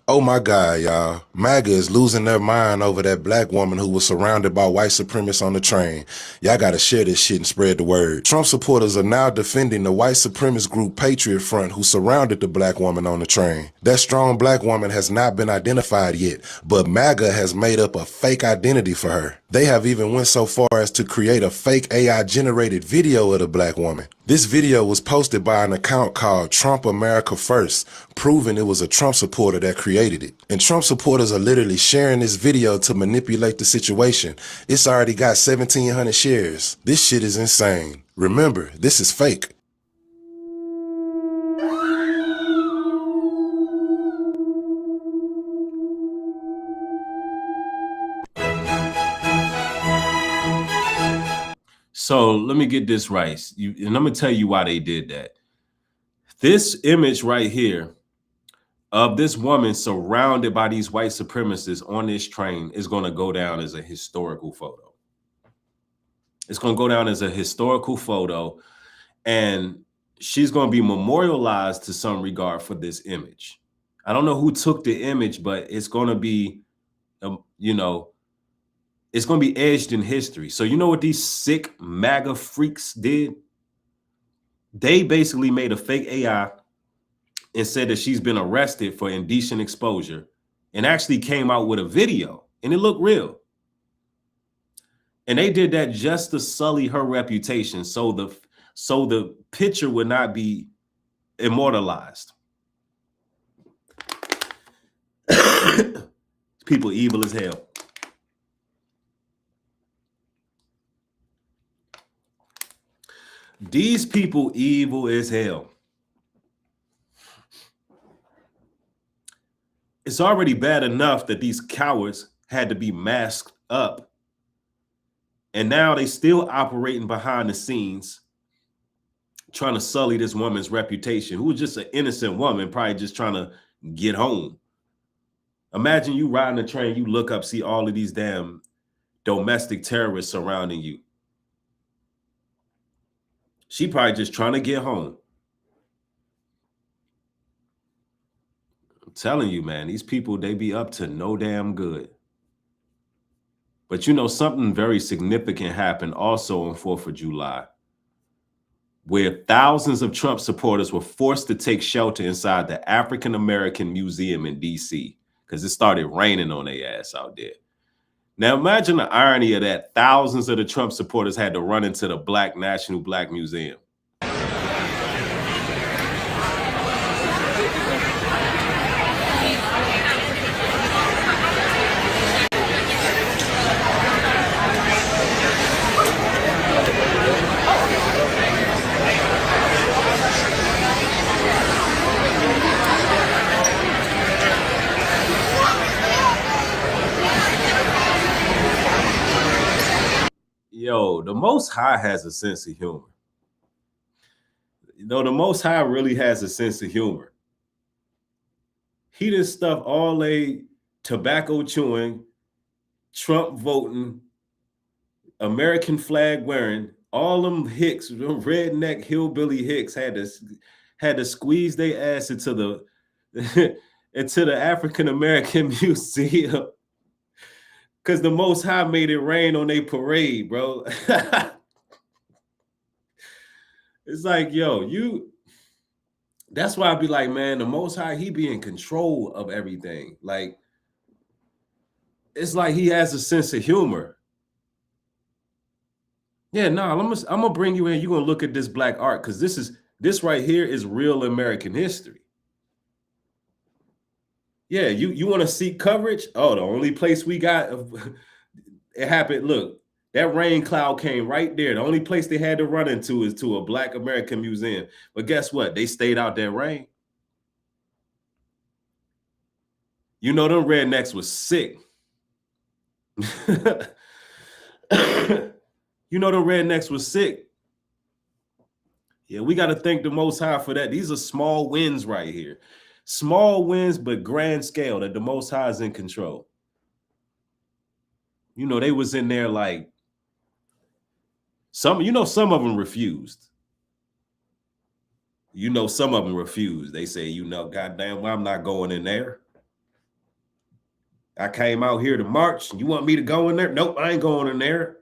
Oh my God, y'all. MAGA is losing their mind over that black woman who was surrounded by white supremacists on the train. Y'all gotta share this shit and spread the word. Trump supporters are now defending the white supremacist group Patriot Front who surrounded the black woman on the train. That strong black woman has not been identified yet, but MAGA has made up a fake identity for her. They have even went so far as to create a fake AI-generated video of the black woman. This video was posted by an account called Trump America First, proving it was a Trump supporter that created it. And Trump supporters are literally sharing this video to manipulate the situation. It's already got 1,700 shares. This shit is insane. Remember, this is fake. So let me get this right. And I'm going to tell you why they did that. This image right here of this woman surrounded by these white supremacists on this train is going to go down as a historical photo. It's going to go down as a historical photo, and she's going to be memorialized to some regard for this image. I don't know who took the image, but it's going to be, it's going to be edged in history. So you know what these sick MAGA freaks did? They basically made a fake AI and said that she's been arrested for indecent exposure and actually came out with a video, and it looked real. And they did that just to sully her reputation so the picture would not be immortalized. People evil as hell. These people evil as hell. It's already bad enough that these cowards had to be masked up. And now they still operating behind the scenes, trying to sully this woman's reputation, who was just an innocent woman, probably just trying to get home. Imagine you riding a train, you look up, see all of these damn domestic terrorists surrounding you. She probably just trying to get home. I'm telling you, man, these people, they be up to no damn good. But you know, something very significant happened also on 4th of July. where thousands of Trump supporters were forced to take shelter inside the African American Museum in DC because it started raining on their ass out there. Now imagine the irony of that. Thousands of the Trump supporters had to run into the National Black Museum. Yo, the Most High has a sense of humor. You know, the Most High really has a sense of humor. He done stuff all a tobacco chewing, Trump voting, American flag wearing, all them hicks, them redneck hillbilly hicks had to squeeze their ass into the into the African American Museum. Because the Most High made it rain on their parade, bro. It's like, yo, that's why I be like, man, the Most High, he be in control of everything. Like, it's like he has a sense of humor. Yeah, no, I'm gonna bring you in. You're gonna look at this black art because this right here is real American history. Yeah, you want to seek coverage? Oh, the only place we got it happened. Look, that rain cloud came right there. The only place they had to run into is to a Black American museum. But guess what? They stayed out that rain. You know, them rednecks was sick. You know, them rednecks was sick. Yeah, we got to thank the Most High for that. These are small wins right here. Small wins, but grand scale that the Most High is in control. You know, they was in there like some of them refused. You know, some of them refused. They say, you know, goddamn, well, I'm not going in there. I came out here to march. You want me to go in there? Nope, I ain't going in there.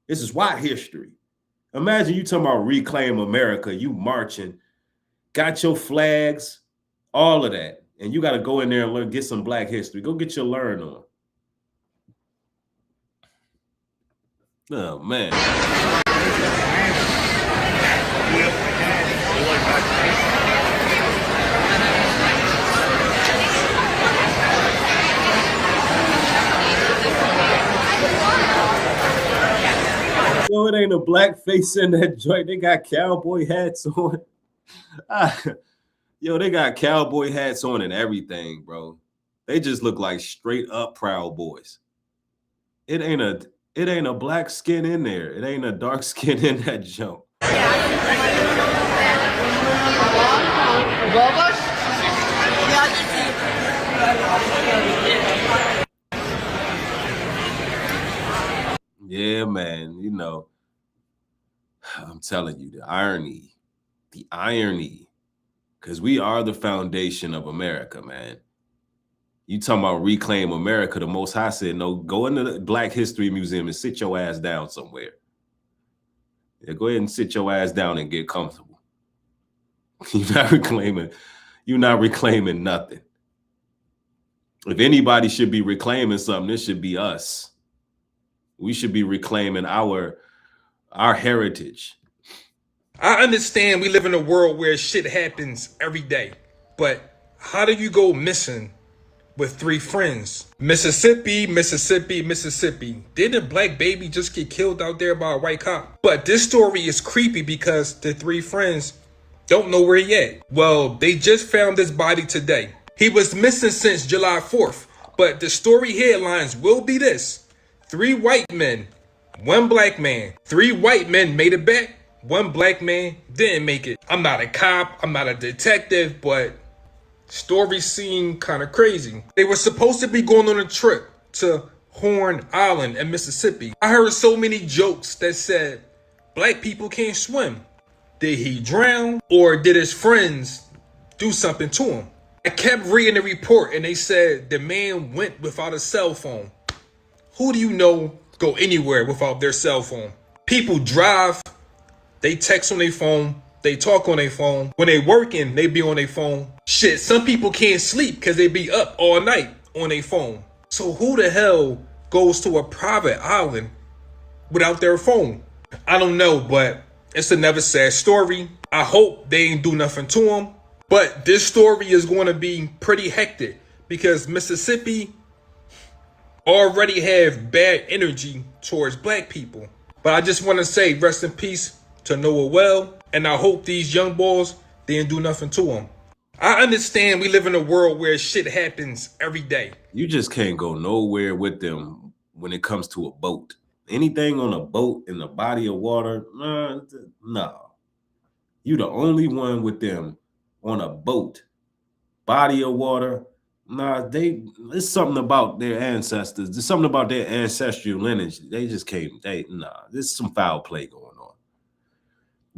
This is white history. Imagine you talking about reclaim America. You marching, got your flags, all of that. And you got to go in there and learn, get some black history. Go get your learn on. Oh, man. Yo, it ain't a black face in that joint. They got cowboy hats on. Yo, they got cowboy hats on and everything, bro. They just look like straight up Proud Boys. It ain't a black skin in there. It ain't a dark skin in that joint. Yeah, man, you know, I'm telling you, the irony, because we are the foundation of America, man. You talking about reclaim America, the Most High said, no, go into the Black History Museum and sit your ass down somewhere. Yeah, go ahead and sit your ass down and get comfortable. You're not reclaiming nothing. If anybody should be reclaiming something, this should be us. We should be reclaiming our heritage. I understand we live in a world where shit happens every day, but how do you go missing with 3 friends? Mississippi. Didn't a black baby just get killed out there by a white cop? But this story is creepy because the 3 friends don't know where he at. Well, they just found his body today. He was missing since July 4th, but the story headlines will be this. 3 white men, 1 black man. 3 white men made it back. 1 black man didn't make it. I'm not a cop, I'm not a detective, but story seemed kind of crazy. They were supposed to be going on a trip to Horn Island in Mississippi. I heard so many jokes that said black people can't swim. Did he drown or did his friends do something to him? I kept reading the report and they said the man went without a cell phone. Who do you know go anywhere without their cell phone? People drive They text on their phone. They talk on their phone. When they working, they be on their phone. Shit, some people can't sleep because they be up all night on their phone. So who the hell goes to a private island without their phone? I don't know, but it's another sad story. I hope they ain't do nothing to them. But this story is going to be pretty hectic because Mississippi already have bad energy towards black people. But I just want to say rest in peace to Noah Well, and I hope these young boys didn't do nothing to them. I understand we live in a world where shit happens every day. You just can't go nowhere with them when it comes to a boat. Anything on a boat in the body of water, no. You the only one with them on a boat, body of water. Nah, it's something about their ancestors. There's something about their ancestral lineage. They just can't. There's some foul play going on.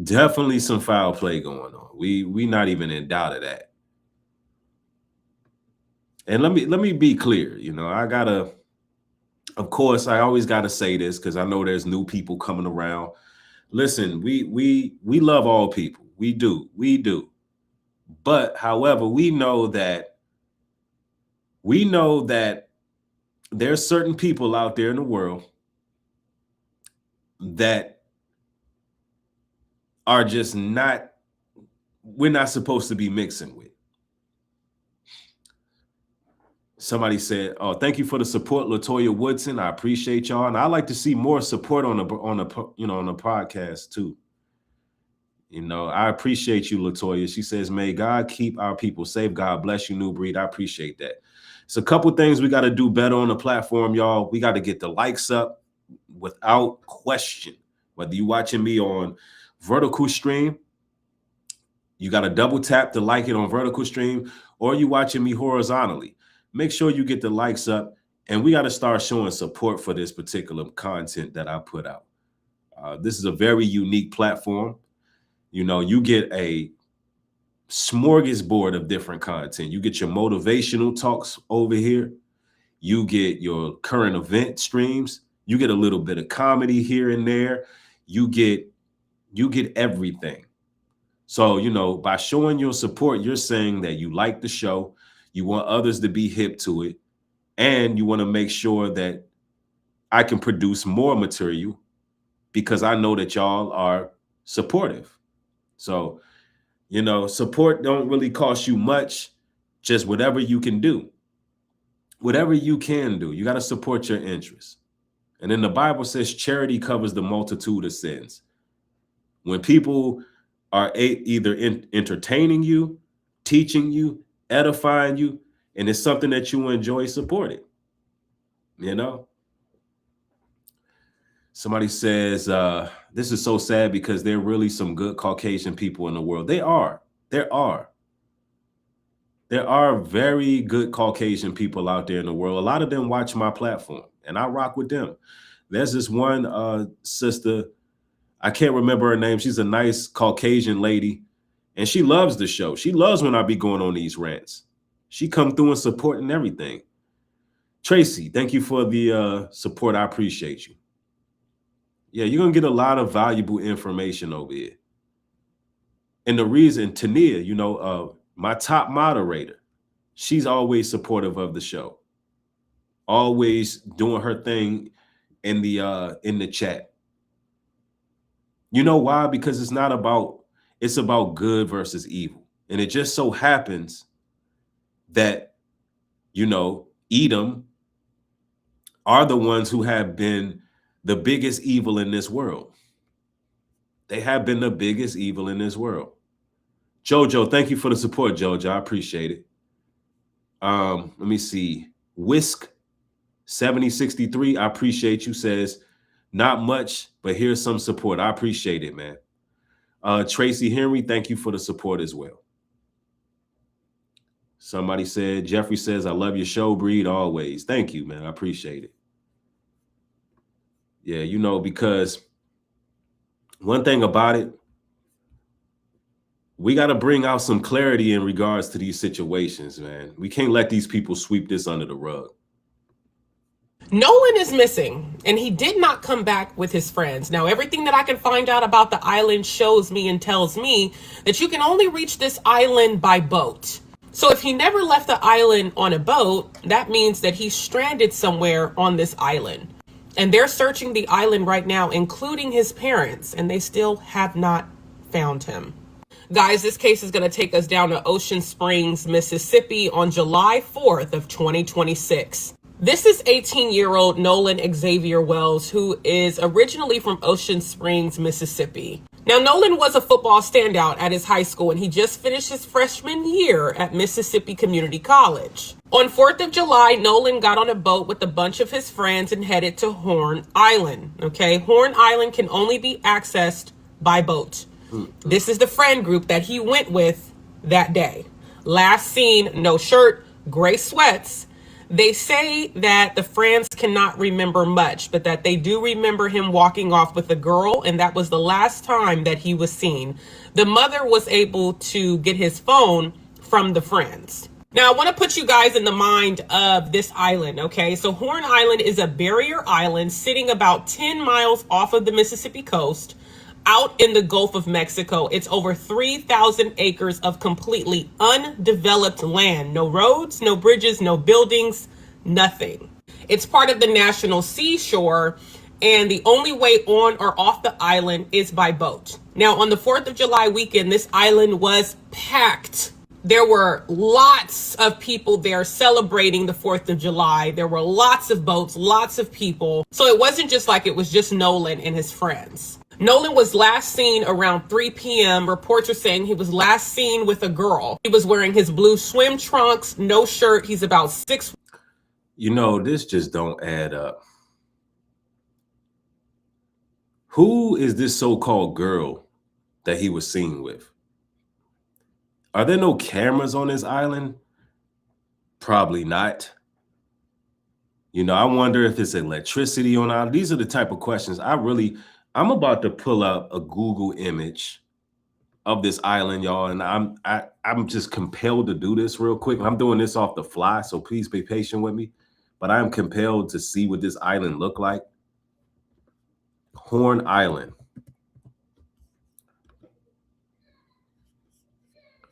Definitely some foul play going on. We not even in doubt of that. And let me be clear. Of course, I always gotta say this because I know there's new people coming around. Listen, we love all people. We do. But however, we know that there's certain people out there in the world that are just we're not supposed to be mixing with. Somebody said, "Oh, thank you for the support, Latoya Woodson. I appreciate y'all, and I like to see more support on the podcast too." I appreciate you, Latoya. She says, "May God keep our people safe. God bless you, Nubreed." I appreciate that. It's a couple things we got to do better on the platform, y'all. We got to get the likes up without question. Whether you're watching me on vertical stream, you got to double tap to like it on vertical stream, or you watching me horizontally. Make sure you get the likes up, and we got to start showing support for this particular content that I put out. This is a very unique platform. You get a smorgasbord of different content. You get your motivational talks over here. You get your current event streams. You get a little bit of comedy here and there. You get everything. So, by showing your support, you're saying that you like the show, you want others to be hip to it, and you want to make sure that I can produce more material because I know that y'all are supportive. So, support don't really cost you much, just whatever you can do. Whatever you can do, you got to support your interests. And then the Bible says charity covers the multitude of sins. When people are either entertaining you, teaching you, edifying you, and it's something that you enjoy, support it. Somebody says, this is so sad because there are really some good Caucasian people in the world. There are very good Caucasian people out there in the world. A lot of them watch my platform, and I rock with them. There's this one sister, I can't remember her name. She's a nice Caucasian lady, and she loves the show. She loves when I be going on these rants. She come through and support and everything. Tracy, thank you for the support. I appreciate you. Yeah, you're going to get a lot of valuable information over here. And the reason, Tania, my top moderator, she's always supportive of the show. Always doing her thing in the chat. You know why? Because it's about good versus evil. And it just so happens that, Edom are the ones who have been the biggest evil in this world. They have been the biggest evil in this world. Jojo, thank you for the support, Jojo. I appreciate it. Let me see. Whisk 7063, I appreciate you, says, not much, but here's some support. I appreciate it, man. Tracy Henry, thank you for the support as well. Somebody said, Jeffrey says, I love your show, Breed, always. Thank you, man. I appreciate it. Yeah, because one thing about it, we got to bring out some clarity in regards to these situations, man. We can't let these people sweep this under the rug. Nolan is missing, and he did not come back with his friends. Now, everything that I can find out about the island shows me and tells me that you can only reach this island by boat. So if he never left the island on a boat, that means that he's stranded somewhere on this island. And they're searching the island right now, including his parents, and they still have not found him. Guys, this case is going to take us down to Ocean Springs, Mississippi on July 4th of 2026. This is 18-year-old Nolan Xavier Wells, who is originally from Ocean Springs, Mississippi. Now, Nolan was a football standout at his high school, and he just finished his freshman year at Mississippi Community College. On 4th of July, Nolan got on a boat with a bunch of his friends and headed to Horn Island. Okay, Horn Island can only be accessed by boat. This is the friend group that he went with that day. Last seen, no shirt, gray sweats. They say that the friends cannot remember much, but that they do remember him walking off with a girl, and that was the last time that he was seen. The mother was able to get his phone from the friends. Now, I want to put you guys in the mind of this island, okay? So Horn Island is a barrier island sitting about 10 miles off of the Mississippi coast, out in the Gulf of Mexico. It's over 3,000 acres of completely undeveloped land. No roads, no bridges, no buildings, nothing. It's part of the national seashore, and the only way on or off the island is by boat. Now, on the 4th of July weekend, this island was packed. There were lots of people there celebrating the 4th of July. There were lots of boats, lots of people. So it wasn't just like it was just Nolan and his friends. Nolan was last seen around 3 p.m. Reports are saying he was last seen with a girl. He was wearing his blue swim trunks, no shirt. He's about 6. You know, this just don't add up. Who is this so-called girl that he was seen with? Are there no cameras on this island? Probably not. You know, I wonder if it's electricity on island. These are the type of questions I'm about to pull up a Google image of this island, y'all, and I'm just compelled to do this real quick. I'm doing this off the fly, so please be patient with me. But I'm compelled to see what this island look like. Horn Island.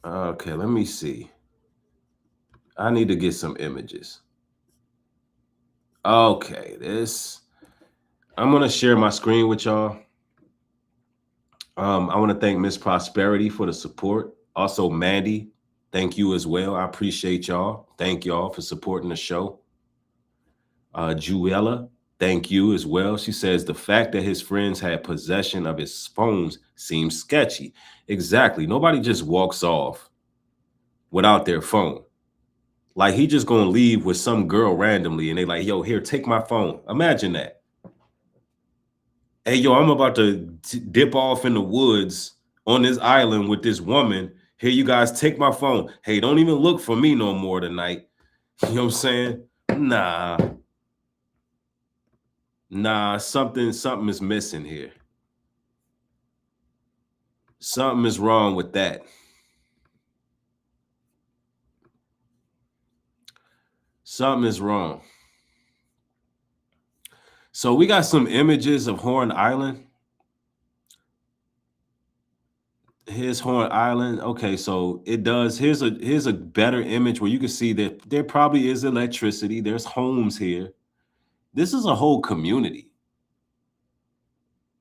Okay, let me see. I need to get some images. Okay, I'm going to share my screen with y'all. I want to thank Miss Prosperity for the support. Also, Mandy, thank you as well. I appreciate y'all. Thank y'all for supporting the show. Juella, thank you as well. She says the fact that his friends had possession of his phones seems sketchy. Exactly. Nobody just walks off without their phone. Like he just going to leave with some girl randomly and they like, yo, here, take my phone. Imagine that. Hey, yo, I'm about to dip off in the woods on this island with this woman. Here, you guys, take my phone. Hey, don't even look for me no more tonight. You know what I'm saying? Nah, something is missing here. Something is wrong with that. Something is wrong. So we got some images of Horn Island. Here's Horn Island. Okay, so it does. Here's a better image where you can see that there probably is electricity. There's homes here. This is a whole community.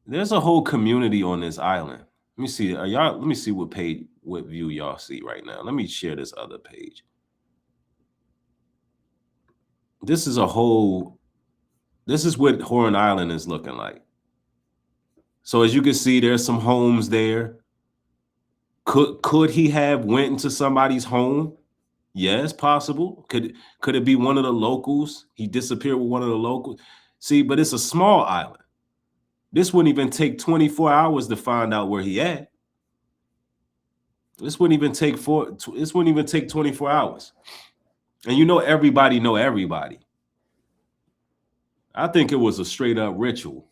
There's a whole community on this island. Let me see. Let me see what view y'all see right now. Let me share this other page. This is what Horn Island is looking like. So as you can see, there's some homes there. Could he have went into somebody's home? Yes, possible. Could it be one of the locals? He disappeared with one of the locals. See, but it's a small island. This wouldn't even take 24 hours to find out where he at. This wouldn't even take 24 hours. And you know everybody know everybody. I think it was a straight up ritual.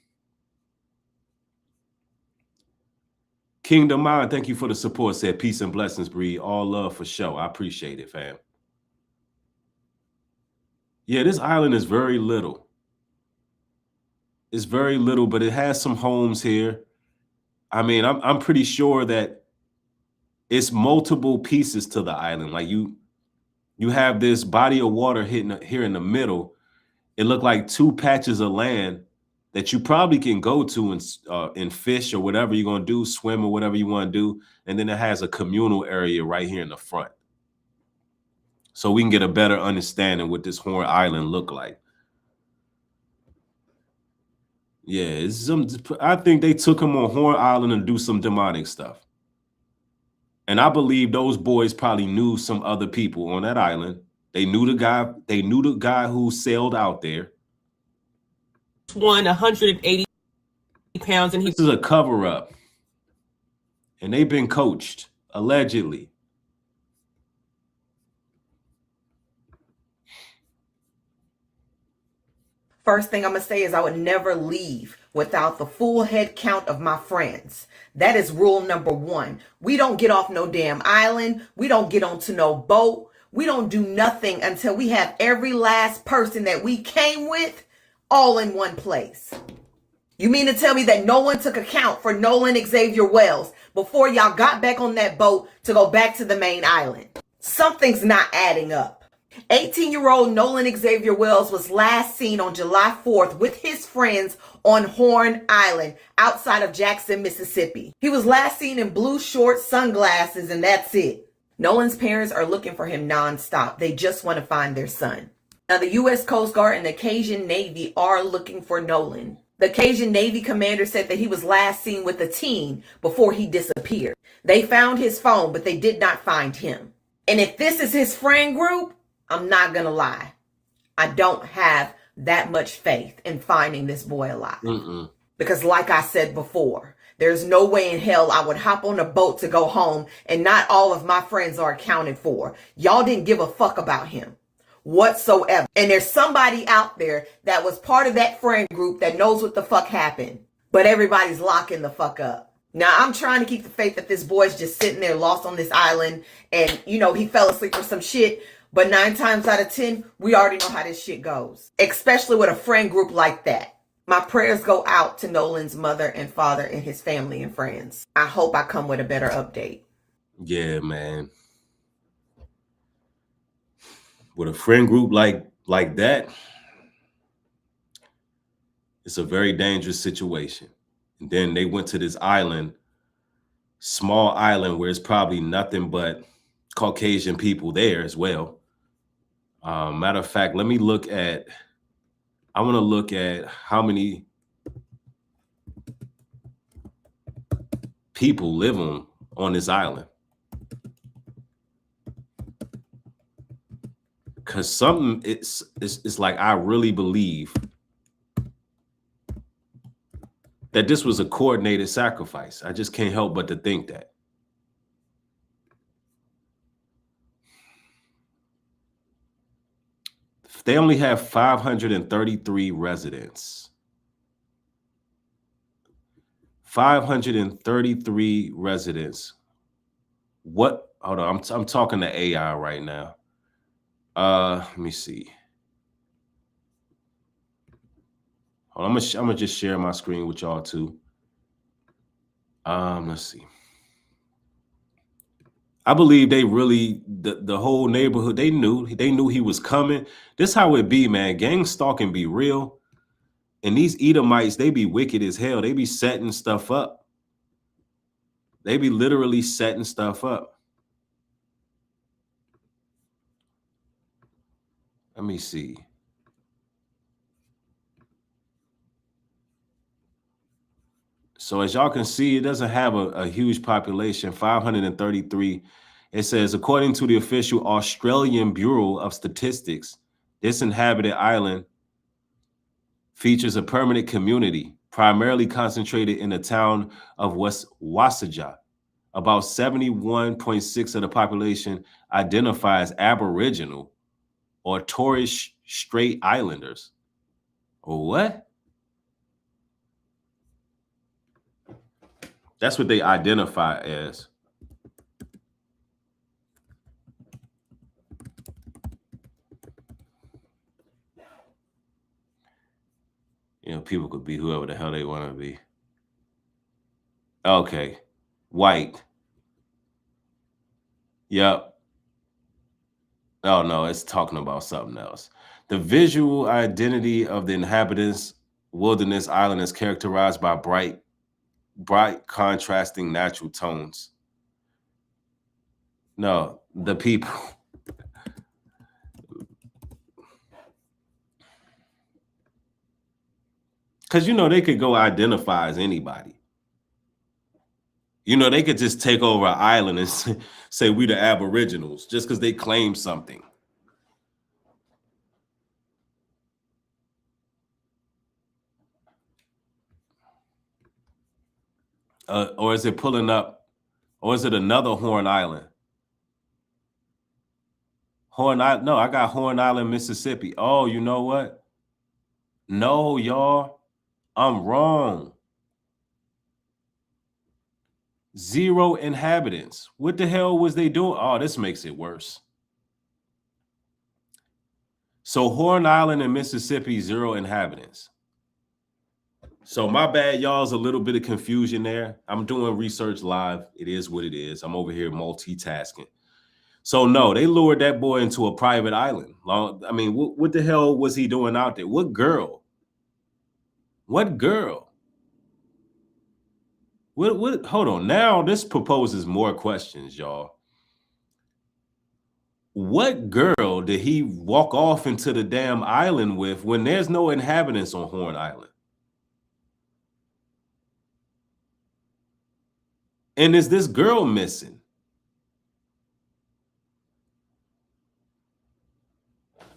Kingdom Mind, thank you for the support. Said peace and blessings, Breed. All love for show. I appreciate it, fam. Yeah, this island is very little. It's very little, but it has some homes here. I mean, I'm pretty sure that it's multiple pieces to the island. Like you have this body of water hitting here in the middle. It looked like two patches of land that you probably can go to and fish or whatever you're gonna do, swim or whatever you want to do, and then it has a communal area right here in the front, so we can get a better understanding what this Horn Island look like. Yeah, I think they took him on Horn Island and do some demonic stuff. And I believe those boys probably knew some other people on that island. They knew the guy. They knew the guy who sailed out there. Won 180 pounds, and this is a cover up. And they've been coached, allegedly. First thing I'm going to say is I would never leave without the full head count of my friends. That is rule number one. We don't get off no damn island. We don't get onto no boat. We don't do nothing until we have every last person that we came with all in one place. You mean to tell me that no one took account for Nolan Xavier Wells before y'all got back on that boat to go back to the main island? Something's not adding up. 18-year-old Nolan Xavier Wells was last seen on July 4th with his friends on Horn Island outside of Jackson, Mississippi. He was last seen in blue shorts, sunglasses, and that's it. Nolan's parents are looking for him nonstop. They just want to find their son. Now, the U.S. Coast Guard and the Cajun Navy are looking for Nolan. The Cajun Navy commander said that he was last seen with a teen before he disappeared. They found his phone, but they did not find him. And if this is his friend group, I'm not going to lie. I don't have that much faith in finding this boy alive. Because like I said before, there's no way in hell I would hop on a boat to go home and not all of my friends are accounted for. Y'all didn't give a fuck about him whatsoever. And there's somebody out there that was part of that friend group that knows what the fuck happened. But everybody's locking the fuck up. Now, I'm trying to keep the faith that this boy's just sitting there lost on this island and, you know, he fell asleep or some shit. But 9 times out of 10, we already know how this shit goes, especially with a friend group like that. My prayers go out to Nolan's mother and father and his family and friends. I hope I come with a better update. Yeah, man. With a friend group like that, it's a very dangerous situation. And then they went to this island, small island, where it's probably nothing but Caucasian people there as well. Matter of fact, let me look at, I want to look at how many people live on this island. Because something, it's like I really believe that this was a coordinated sacrifice. I just can't help but to think that. They only have 533 residents. 533 residents. What? Hold on, I'm talking to AI right now. Let me see. Hold on, I'm gonna just share my screen with y'all too. Let's see. I believe they really, the whole neighborhood, they knew he was coming. This how it be, man. Gang stalking be real. And these Edomites, they be wicked as hell. They be setting stuff up. They be literally setting stuff up. Let me see. So as y'all can see, it doesn't have a huge population, 533. It says, according to the official Australian Bureau of Statistics, this inhabited island features a permanent community, primarily concentrated in the town of West Wasaja. About 71.6% of the population identify as Aboriginal or Torres Strait Islanders. Or what? That's what they identify as. You know, people could be whoever the hell they want to be. Okay. White. Yep. Oh, no, it's talking about something else. The visual identity of the inhabitants wilderness island is characterized by bright, contrasting natural tones. No, the people. Because, you know, they could go identify as anybody. You know, they could just take over an island and say we the Aboriginals just because they claim something. Or is it pulling up? Or is it another Horn Island? Horn Island? No, I got Horn Island, Mississippi. Oh, you know what? No, y'all. I'm wrong. 0 inhabitants. What the hell was they doing? Oh, this makes it worse. So Horn Island and Mississippi, 0 inhabitants. So my bad, y'all's a little bit of confusion there. I'm doing research live. It is what it is. I'm over here multitasking. So no, they lured that boy into a private island. I mean, what the hell was he doing out there? What girl? What girl? What? Hold on. Now this proposes more questions, y'all. What girl did he walk off into the damn island with when there's no inhabitants on Horn Island? And is this girl missing?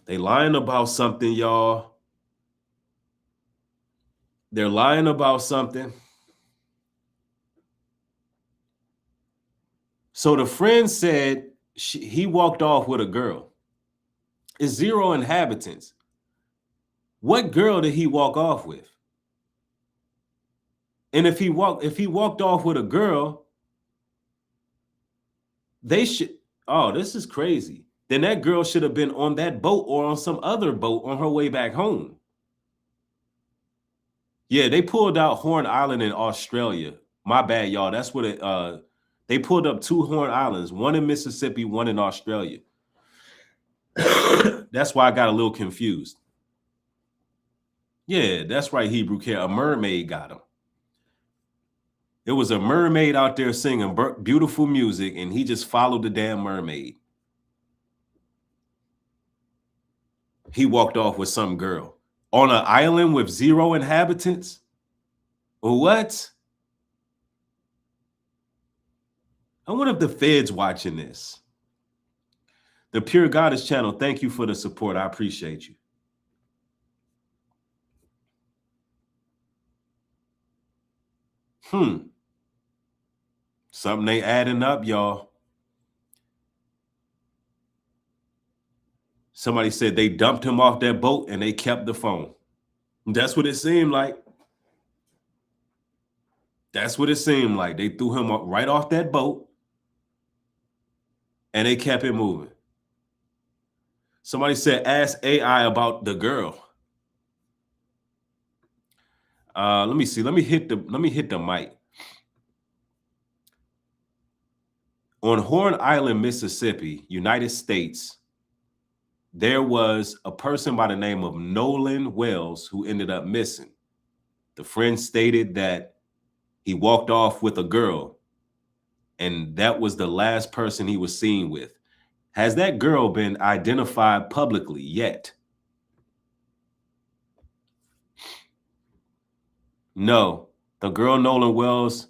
They lying about something, y'all. They're lying about something. So the friend said he walked off with a girl. It's 0 inhabitants. What girl did he walk off with? And if he walked off with a girl, they should. Oh, this is crazy. Then that girl should have been on that boat or on some other boat on her way back home. Yeah, they pulled out Horn Island in Australia. My bad, y'all. That's what it. They pulled up 2 Horn Islands, one in Mississippi, one in Australia. That's why I got a little confused. Yeah, that's right, Hebrew Care. A mermaid got him. It was a mermaid out there singing beautiful music, and he just followed the damn mermaid. He walked off with some girl on an island with 0 inhabitants. What? I wonder if the Fed's watching this. The Pure Goddess channel, thank you for the support. I appreciate you. Something they adding up, y'all. Somebody said they dumped him off that boat and they kept the phone. That's what it seemed like. That's what it seemed like. They threw him up right off that boat and they kept it moving. Somebody said, ask AI about the girl. Let me see. Let me hit the mic. On Horn Island, Mississippi, United States, there was a person by the name of Nolan Wells who ended up missing. The friend stated that he walked off with a girl, and that was the last person he was seen with. Has that girl been identified publicly yet? No. The girl Nolan Wells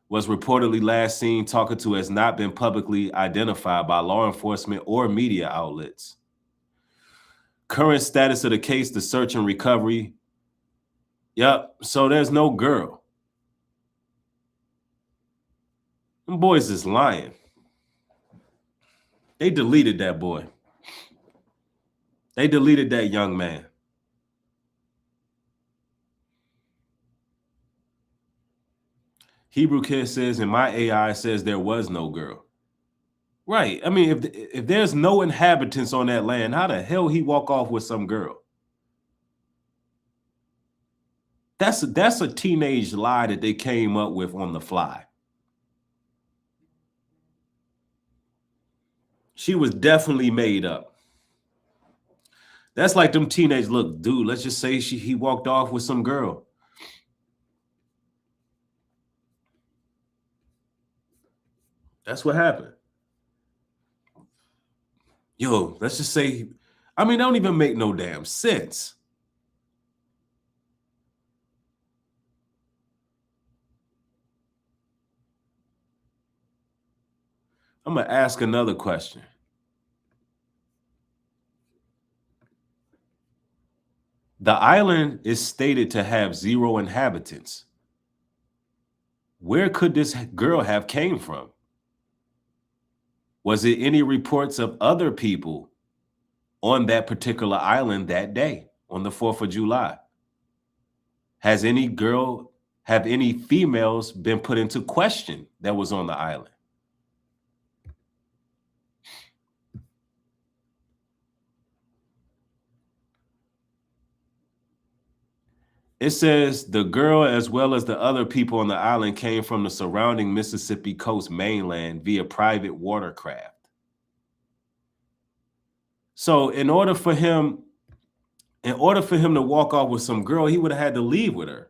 was reportedly last seen talking to has not been publicly identified by law enforcement or media outlets. Current status of the case, the search and recovery. Yep, so there's no girl. Them boys is lying. They deleted that boy. They deleted that young man. Hebrew Kid says, and my AI says there was no girl. Right. I mean, if there's no inhabitants on that land, how the hell he walk off with some girl? That's a teenage lie that they came up with on the fly. She was definitely made up. That's like them teenage, look, dude, let's just say he walked off with some girl. That's what happened. Yo, let's just say, I mean, it don't even make no damn sense. I'm going to ask another question. The island is stated to have 0 inhabitants. Where could this girl have came from? Was it any reports of other people on that particular island that day, on the 4th of July? Have any females been put into question that was on the island? It says the girl, as well as the other people on the island, came from the surrounding Mississippi coast mainland via private watercraft. So in order for him to walk off with some girl, he would have had to leave with her.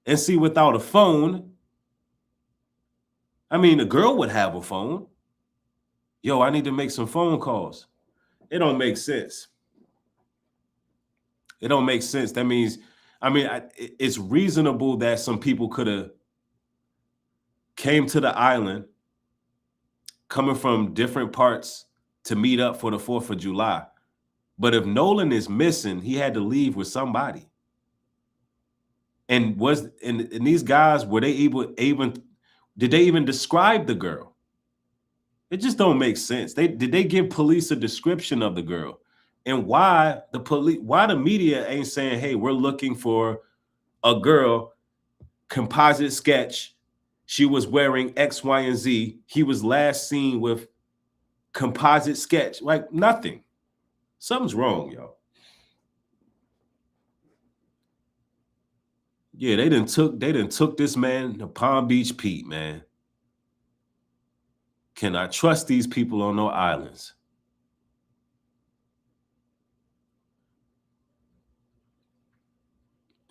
And see, without a phone, I mean, the girl would have a phone. Yo, I need to make some phone calls. It don't make sense. It don't make sense. That means, I mean, it's reasonable that some people could have came to the island coming from different parts to meet up for the 4th of July. But if Nolan is missing, he had to leave with somebody. And these guys, were they did they even describe the girl? It just don't make sense. Did they give police a description of the girl? And why the media ain't saying, hey, we're looking for a girl, composite sketch. She was wearing X, Y, and Z. He was last seen with composite sketch. Like nothing. Something's wrong, yo. Yeah, they done took this man to Palm Beach Pete, man. Can I trust these people on no islands?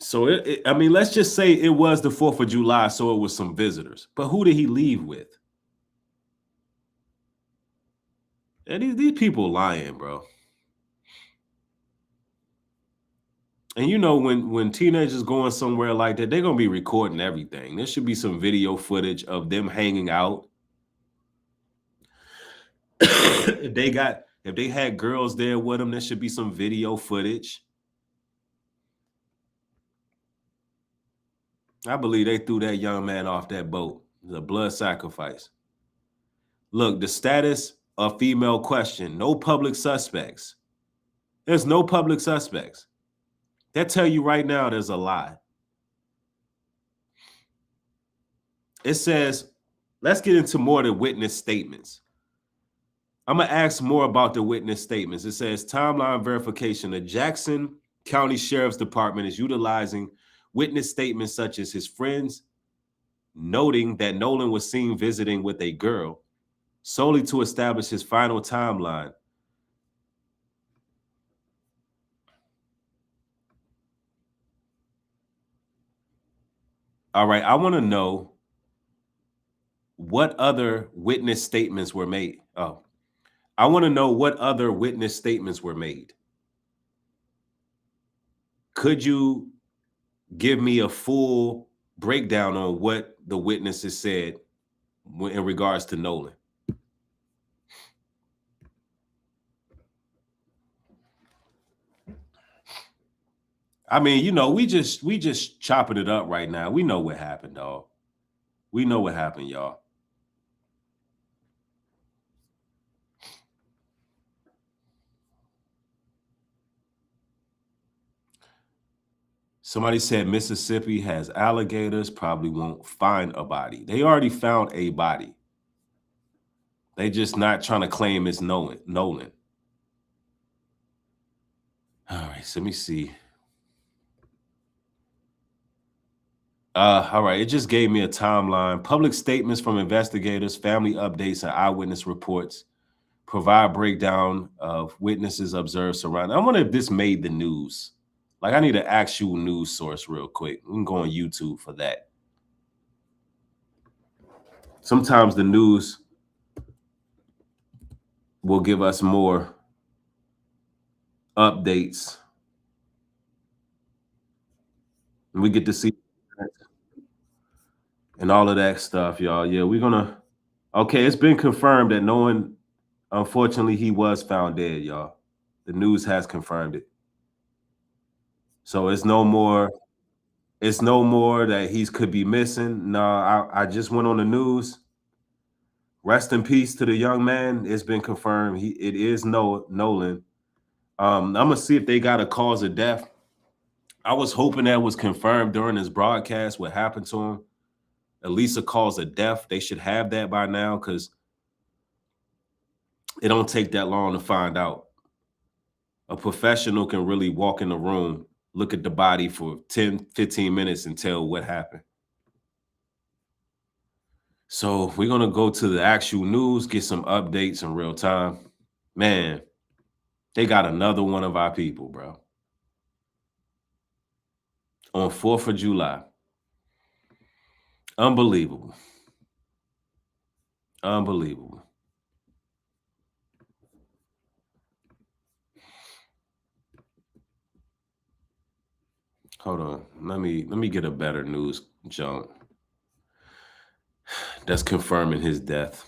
So, I mean, let's just say it was the 4th of July, so it was some visitors. But who did he leave with? And these people lying, bro. And you know, when teenagers going somewhere like that, they're going to be recording everything. There should be some video footage of them hanging out. If they had girls there with them, there should be some video footage. I believe they threw that young man off that boat. The blood sacrifice. Look, the status of female question, no public suspects. There's no public suspects. That tell you right now there's a lie. It says, let's get into more of the witness statements. I'm going to ask more about the witness statements. It says timeline verification. The Jackson County Sheriff's Department is utilizing witness statements such as his friends noting that Nolan was seen visiting with a girl solely to establish his final timeline. All right, I want to know what other witness statements were made. Oh, I want to know what other witness statements were made. Could you give me a full breakdown on what the witnesses said in regards to Nolan? I mean, you know, we just chopping it up right now. We know what happened, dog. We know what happened, y'all. Somebody said Mississippi has alligators, probably won't find a body. They already found a body. They just not trying to claim it's Nolan. All right, so let me see. All right, it just gave me a timeline. Public statements from investigators, family updates, and eyewitness reports provide breakdown of witnesses observed surrounding. I wonder if this made the news. Like, I need an actual news source real quick. We can go on YouTube for that. Sometimes the news will give us more updates. And we get to see and all of that stuff, y'all. Yeah, we're gonna. Okay, it's been confirmed that Nolan, unfortunately, he was found dead, y'all. The news has confirmed it. So it's no more. It's no more that he could be missing. No, I just went on the news. Rest in peace to the young man. It's been confirmed. It is Nolan. I'm gonna see if they got a cause of death. I was hoping that was confirmed during this broadcast. What happened to him? At least a cause of death. They should have that by now because it don't take that long to find out. A professional can really walk in the room, look at the body for 10, 15 minutes and tell what happened. So we're going to go to the actual news, get some updates in real time. Man, they got another one of our people, bro. On 4th of July. Unbelievable. Unbelievable. Hold on. Let me get a better news jump. That's confirming his death.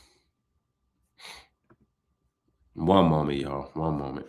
One moment, y'all. One moment.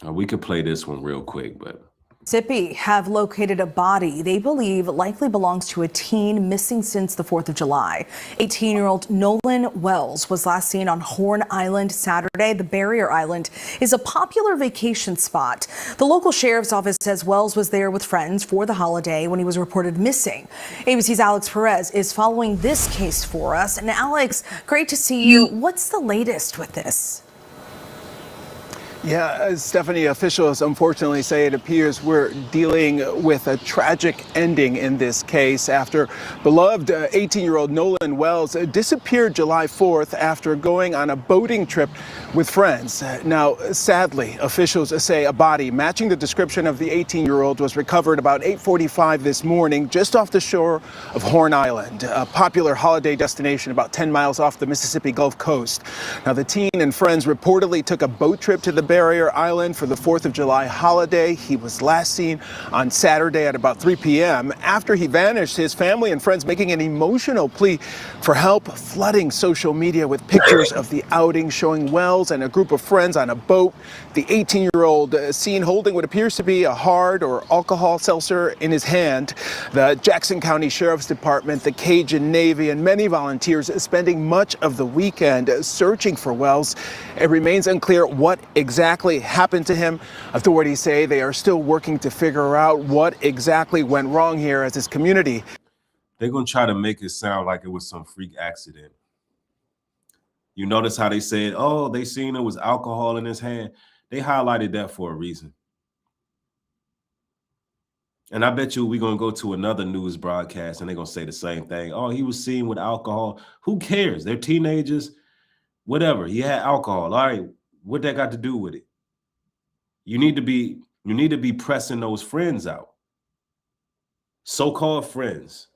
We could play this one real quick, but Mississippi have located a body they believe likely belongs to a teen missing since the 4th of July. 18-year-old Nolan Wells was last seen on Horn Island Saturday. The barrier island is a popular vacation spot. The local sheriff's office says Wells was there with friends for the holiday when he was reported missing. ABC's Alex Perez is following this case for us. And Alex, great to see you. What's the latest with this? Yeah, Stephanie, officials unfortunately say it appears we're dealing with a tragic ending in this case after beloved 18-year-old Nolan Wells disappeared July 4th after going on a boating trip with friends. Now, sadly, officials say a body matching the description of the 18-year-old was recovered about 8:45 this morning just off the shore of Horn Island, a popular holiday destination about 10 miles off the Mississippi Gulf Coast. Now, the teen and friends reportedly took a boat trip to the Barrier Island for the 4th of July holiday. He was last seen on Saturday at about 3 p.m. After he vanished, his family and friends making an emotional plea for help, flooding social media with pictures of the outing showing Wells and a group of friends on a boat. The 18-year-old seen holding what appears to be a hard or alcohol seltzer in his hand. The Jackson County Sheriff's Department, the Cajun Navy, and many volunteers spending much of the weekend searching for Wells. It remains unclear what exactly happened to him. Authorities say they are still working to figure out what exactly went wrong here as his community. They're going to try to make it sound like it was some freak accident. You notice how they said, oh, they seen it was alcohol in his hand. They highlighted that for a reason. And I bet you we're going to go to another news broadcast and they're going to say the same thing. Oh, he was seen with alcohol. Who cares? They're teenagers. Whatever. He had alcohol. All right. What that got to do with it? You need to be pressing those friends out. So-called friends.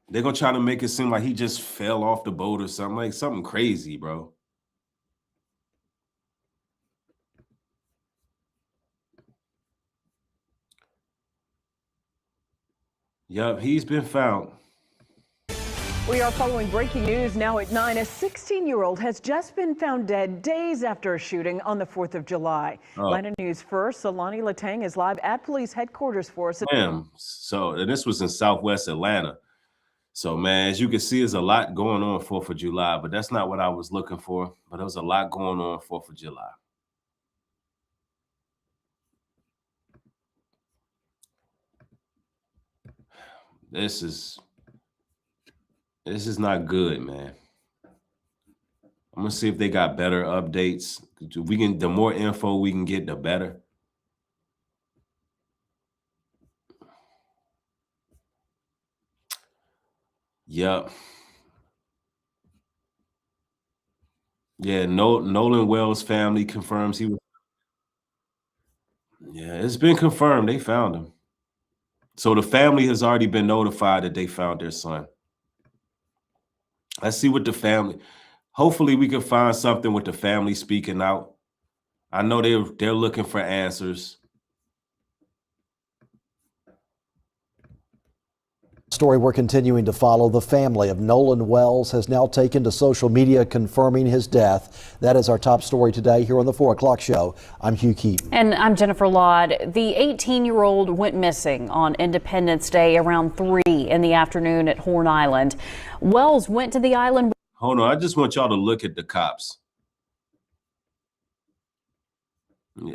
They're going to try to make it seem like he just fell off the boat or something, like something crazy, bro. Yup, he's been found. We are following breaking news now at 9. A 16-year-old has just been found dead days after a shooting on the 4th of July. Atlanta News First, Solani Latang is live at police headquarters for us. So, and this was in Southwest Atlanta. So, man, as you can see, there's a lot going on 4th of July, but that's not what I was looking for. But there was a lot going on 4th of July. This is not good, man. I'm gonna see if they got better updates. The more info we can get, the better. Yep. Yeah, Nolan Wells' family confirms he was. Yeah, it's been confirmed they found him. So the family has already been notified that they found their son. Let's see what the family. Hopefully, we can find something with the family speaking out. I know they're looking for answers. Story we're continuing to follow. The family of Nolan Wells has now taken to social media confirming his death. That is our top story today here on the 4 o'clock show. I'm Hugh Keaton. And I'm Jennifer Laud. The 18-year-old went missing on Independence Day around 3 in the afternoon at Horn Island. Wells went to the island. Hold on, I just want y'all to look at the cops.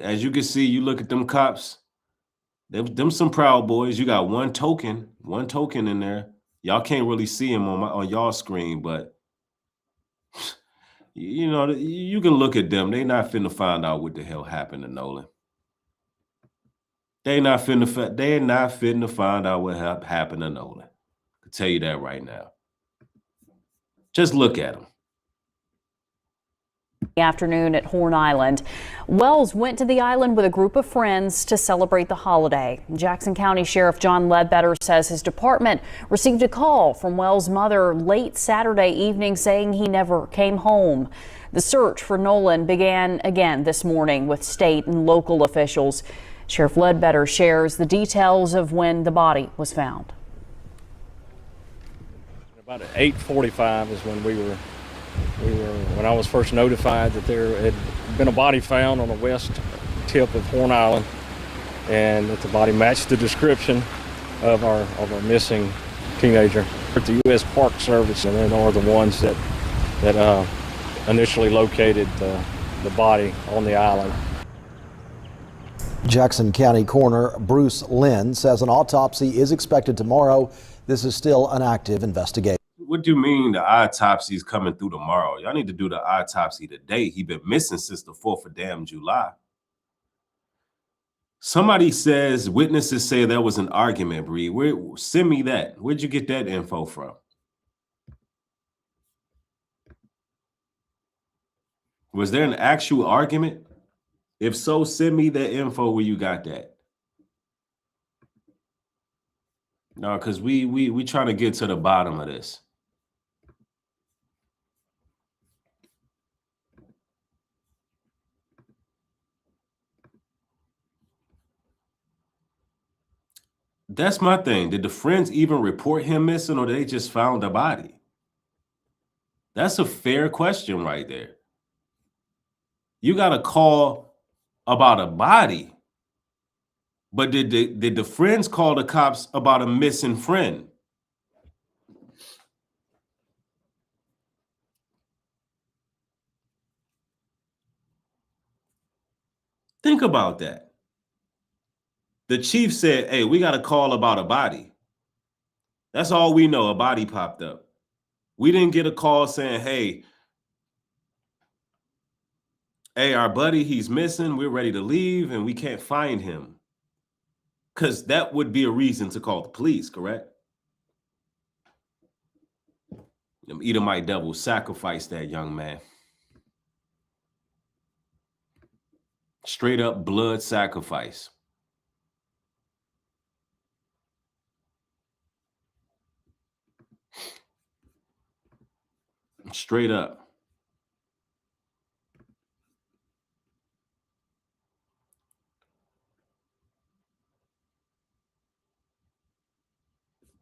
As you can see, you look at them cops. Them some Proud Boys. You got one token in there. Y'all can't really see him on y'all screen, but you know, you can look at them. They not finna find out what the hell happened to Nolan. They're not finna find out what happened to Nolan. I can tell you that right now. Just look at him. Afternoon at Horn Island. Wells went to the island with a group of friends to celebrate the holiday. Jackson County Sheriff John Ledbetter says his department received a call from Wells' mother late Saturday evening saying he never came home. The search for Nolan began again this morning with state and local officials. Sheriff Ledbetter shares the details of when the body was found. About 8:45 is when when I was first notified that there had been a body found on the west tip of Horn Island, and that the body matched the description of our missing teenager. At the U.S. Park Service, and they are the ones that initially located the body on the island. Jackson County Coroner Bruce Lynn says an autopsy is expected tomorrow. This is still an active investigation. What do you mean the autopsy is coming through tomorrow? Y'all need to do the autopsy today. He been missing since the 4th of damn July. Somebody says, witnesses say there was an argument, Bree. Send me that. Where'd you get that info from? Was there an actual argument? If so, send me that info where you got that. No, because we trying to get to the bottom of this. That's my thing. Did the friends even report him missing, or they just found the body? That's a fair question right there. You got a call about a body, but did the friends call the cops about a missing friend? Think about that. The chief said, hey, we got a call about a body. That's all we know, a body popped up. We didn't get a call saying, hey, our buddy, he's missing. We're ready to leave and we can't find him. Because that would be a reason to call the police, correct? Them Edomite devils sacrificed that young man. Straight up blood sacrifice. Straight up.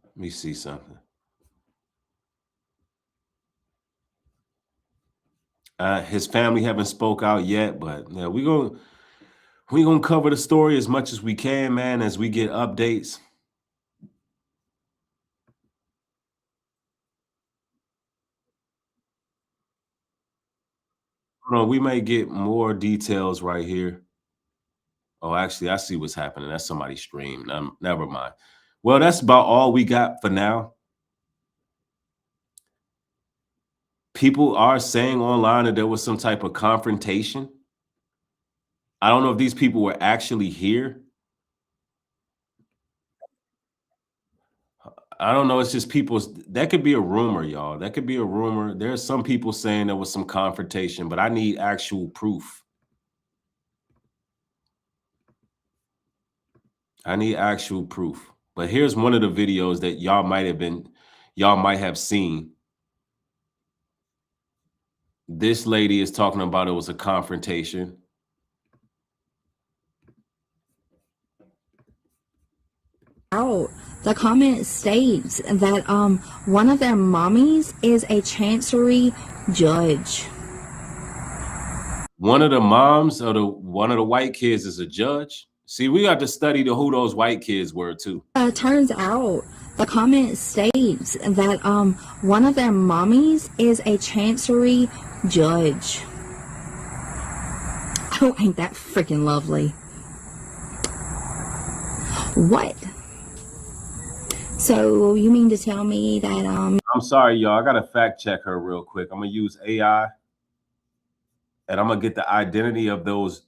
Let me see something. His family haven't spoke out yet, but yeah, we gonna cover the story as much as we can, man, as we get updates. Hold on, we may get more details right here. Oh, actually, I see what's happening. That's somebody's stream. Never mind. Well, that's about all we got for now. People are saying online that there was some type of confrontation. I don't know if these people were actually here. I don't know. It's just people's, that could be a rumor, y'all. That could be a rumor. There's some people saying there was some confrontation, but I need actual proof. I need actual proof. But here's one of the videos that y'all might have seen. This lady is talking about it was a confrontation. Out. The comment states that one of their mommies is a chancery judge. One of the moms of one of the white kids is a judge. See, we got to study who those white kids were too. Turns out the comment states that one of their mommies is a chancery judge. Oh, ain't that freaking lovely? What? So you mean to tell me that I'm sorry, y'all. I gotta fact check her real quick. I'm gonna use AI, and I'm gonna get the identity of those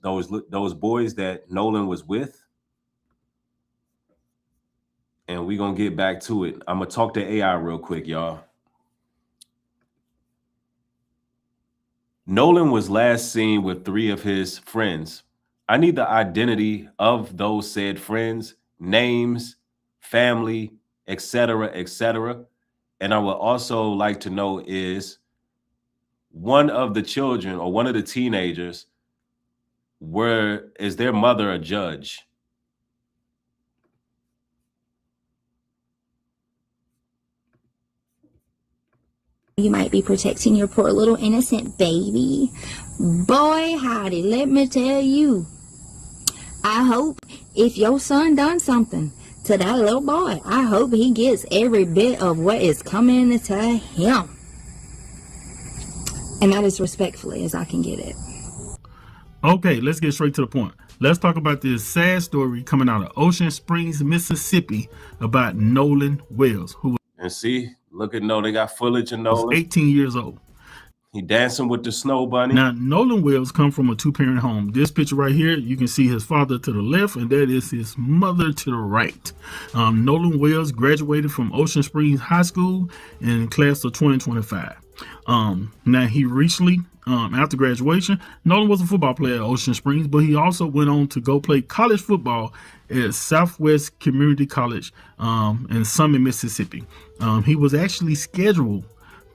boys that Nolan was with, and we're gonna get back to it. I'm gonna talk to AI real quick, y'all. Nolan was last seen with 3 of his friends. I need the identity of those said friends, names, family, etc., etc. And I would also like to know, is one of the children or one of the teenagers, is their mother a judge? you might be protecting your poor little innocent baby? Boy, howdy, let me tell you. I hope if your son done something to that little boy, I hope he gets every bit of what is coming to him. And that is respectfully as I can get it. Okay, let's get straight to the point. Let's talk about this sad story coming out of Ocean Springs, Mississippi about Nolan Wells, who And see, look at Nolan. They got footage of Nolan. 18 years old. He dancing with the snow bunny. Now, Nolan Wells come from a 2-parent home. This picture right here, you can see his father to the left, and that is his mother to the right. Nolan Wells graduated from Ocean Springs High School in class of 2025. Now, he recently, after graduation, Nolan was a football player at Ocean Springs, but he also went on to go play college football at Southwest Community College in Summit, Mississippi. He was actually scheduled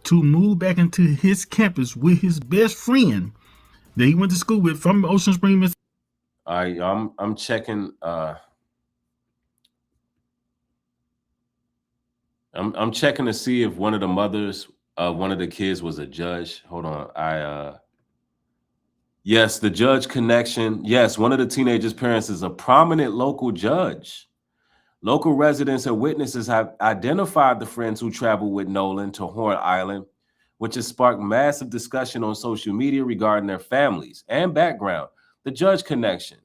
to move back into his campus with his best friend that he went to school with from Ocean Springs, Mississippi. All right, I'm checking. I'm checking to see if one of the mothers of one of the kids was a judge. Hold on. Yes, the judge connection. Yes, one of the teenagers' parents is a prominent local judge. Local residents and witnesses have identified the friends who traveled with Nolan to Horn Island, which has sparked massive discussion on social media regarding their families and background. The judge connection.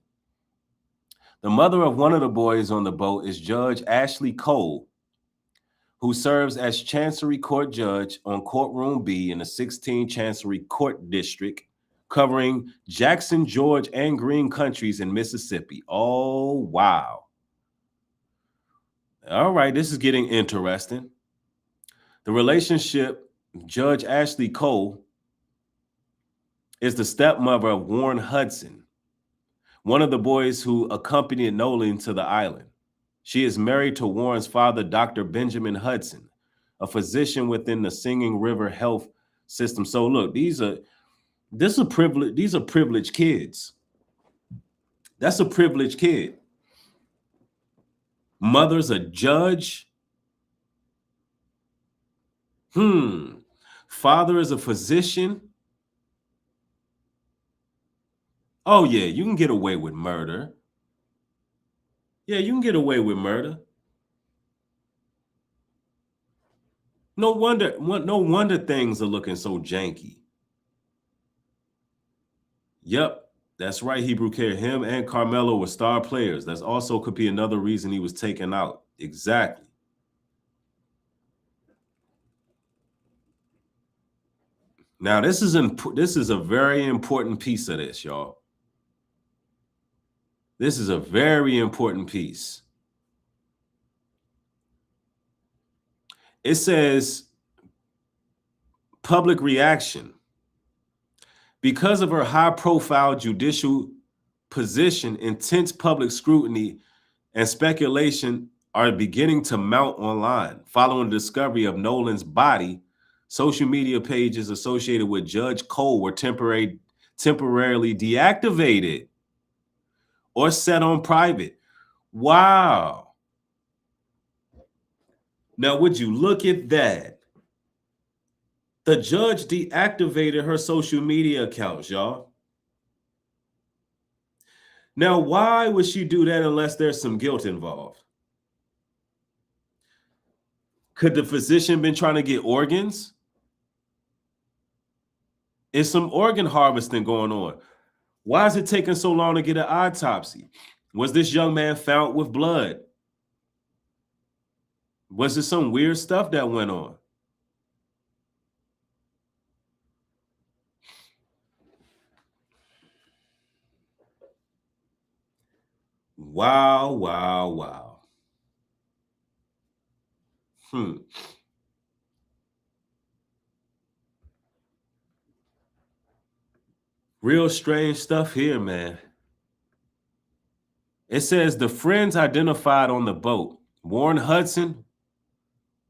The mother of one of the boys on the boat is Judge Ashley Cole, who serves as Chancery Court Judge on Courtroom B in the 16 Chancery Court District, covering Jackson, George, and Greene counties in Mississippi. Oh, wow. All right, this is getting interesting. The relationship, Judge Ashley Cole is the stepmother of Warren Hudson, one of the boys who accompanied Nolan to the island. She is married to Warren's father, Dr. Benjamin Hudson, a physician within the Singing River Health System. So look, these are privileged kids. That's a privileged kid. Mother's a judge. Father is a physician. Oh yeah, you can get away with murder. Yeah, you can get away with murder. No wonder things are looking so janky. Yep, that's right, Hebrew Care. Him and Carmelo were star players. That's also could be another reason he was taken out. Exactly. Now, this is a very important piece of this, y'all. This is a very important piece. It says public reaction. Because of her high-profile judicial position, intense public scrutiny and speculation are beginning to mount online. Following the discovery of Nolan's body, social media pages associated with Judge Cole were temporarily deactivated or set on private. Wow. Now, would you look at that? The judge deactivated her social media accounts, y'all. Now, why would she do that unless there's some guilt involved? Could the physician been trying to get organs? Is some organ harvesting going on? Why is it taking so long to get an autopsy? Was this young man found with blood? Was there some weird stuff that went on? Wow, wow, wow. Real strange stuff here, man. It says the friends identified on the boat. Warren Hudson,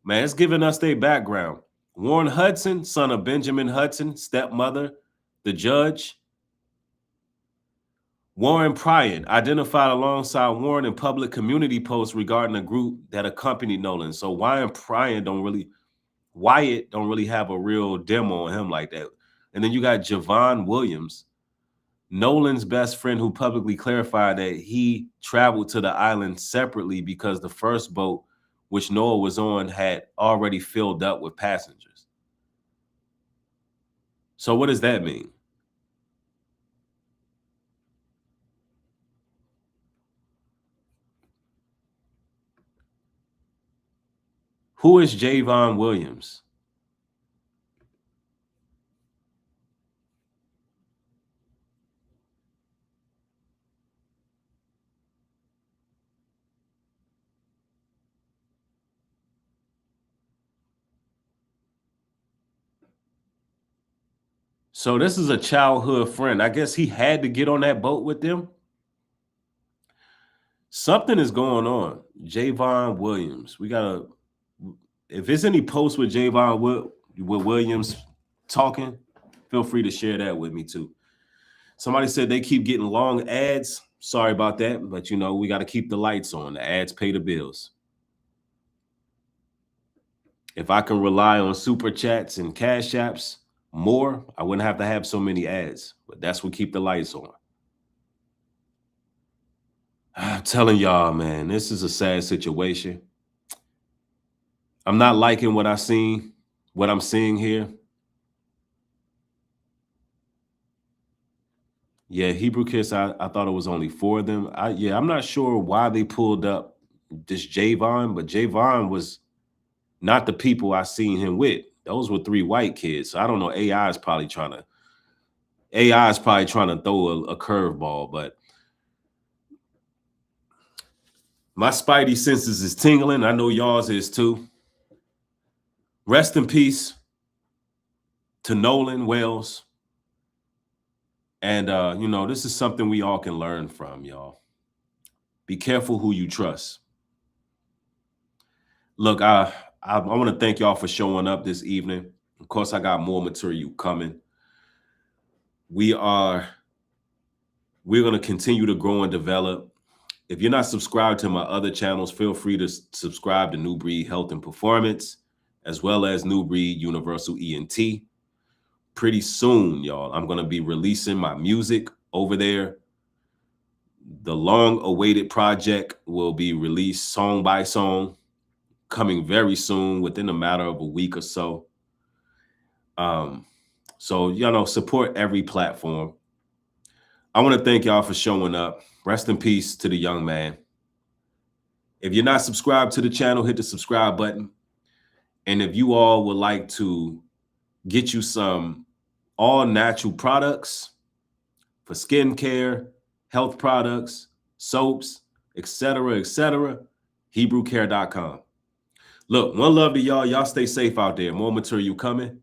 man, it's giving us their background. Warren Hudson, son of Benjamin Hudson, stepmother, the judge. Warren Pryor, identified alongside Warren in public community posts regarding a group that accompanied Nolan. So Wyatt don't really have a real demo on him like that. And then you got Javon Williams, Nolan's best friend, who publicly clarified that he traveled to the island separately because the first boat, which Noah was on, had already filled up with passengers. So what does that mean? Who is Javon Williams? So this is a childhood friend. I guess he had to get on that boat with them. Something is going on. Javon Williams. If there's any posts with Javon Williams talking, feel free to share that with me too. Somebody said they keep getting long ads. Sorry about that, but we got to keep the lights on. The ads pay the bills. If I can rely on super chats and cash apps more, I wouldn't have to have so many ads, but that's what keep the lights on. I'm telling y'all, man, this is a sad situation. I'm not liking what I'm seeing here. Yeah, Hebrew Kiss, I thought it was only 4 of them. I'm not sure why they pulled up this Javon, but Javon was not the people I seen him with. Those were 3 white kids. So I don't know. AI is probably trying to throw a curveball, but my spidey senses is tingling. I know y'all's is too. Rest in peace to Nolan Wells. And, this is something we all can learn from, y'all. Be careful who you trust. Look, I want to thank y'all for showing up this evening. Of course, I got more material coming. We're going to continue to grow and develop. If you're not subscribed to my other channels, feel free to subscribe to Nubreed Health and Performance, as well as Nubreed Universal ENT. Pretty soon, y'all, I'm going to be releasing my music over there. The long-awaited project will be released song by song, coming very soon, within a matter of a week or so. Support every platform. I want to thank y'all for showing up. Rest in peace to the young man. If you're not subscribed to the channel, hit the subscribe button. And if you all would like to get you some all natural products for skincare, health products, soaps, etc., etc. HebrewCare.com. Look, one love to y'all. Y'all stay safe out there. More material coming.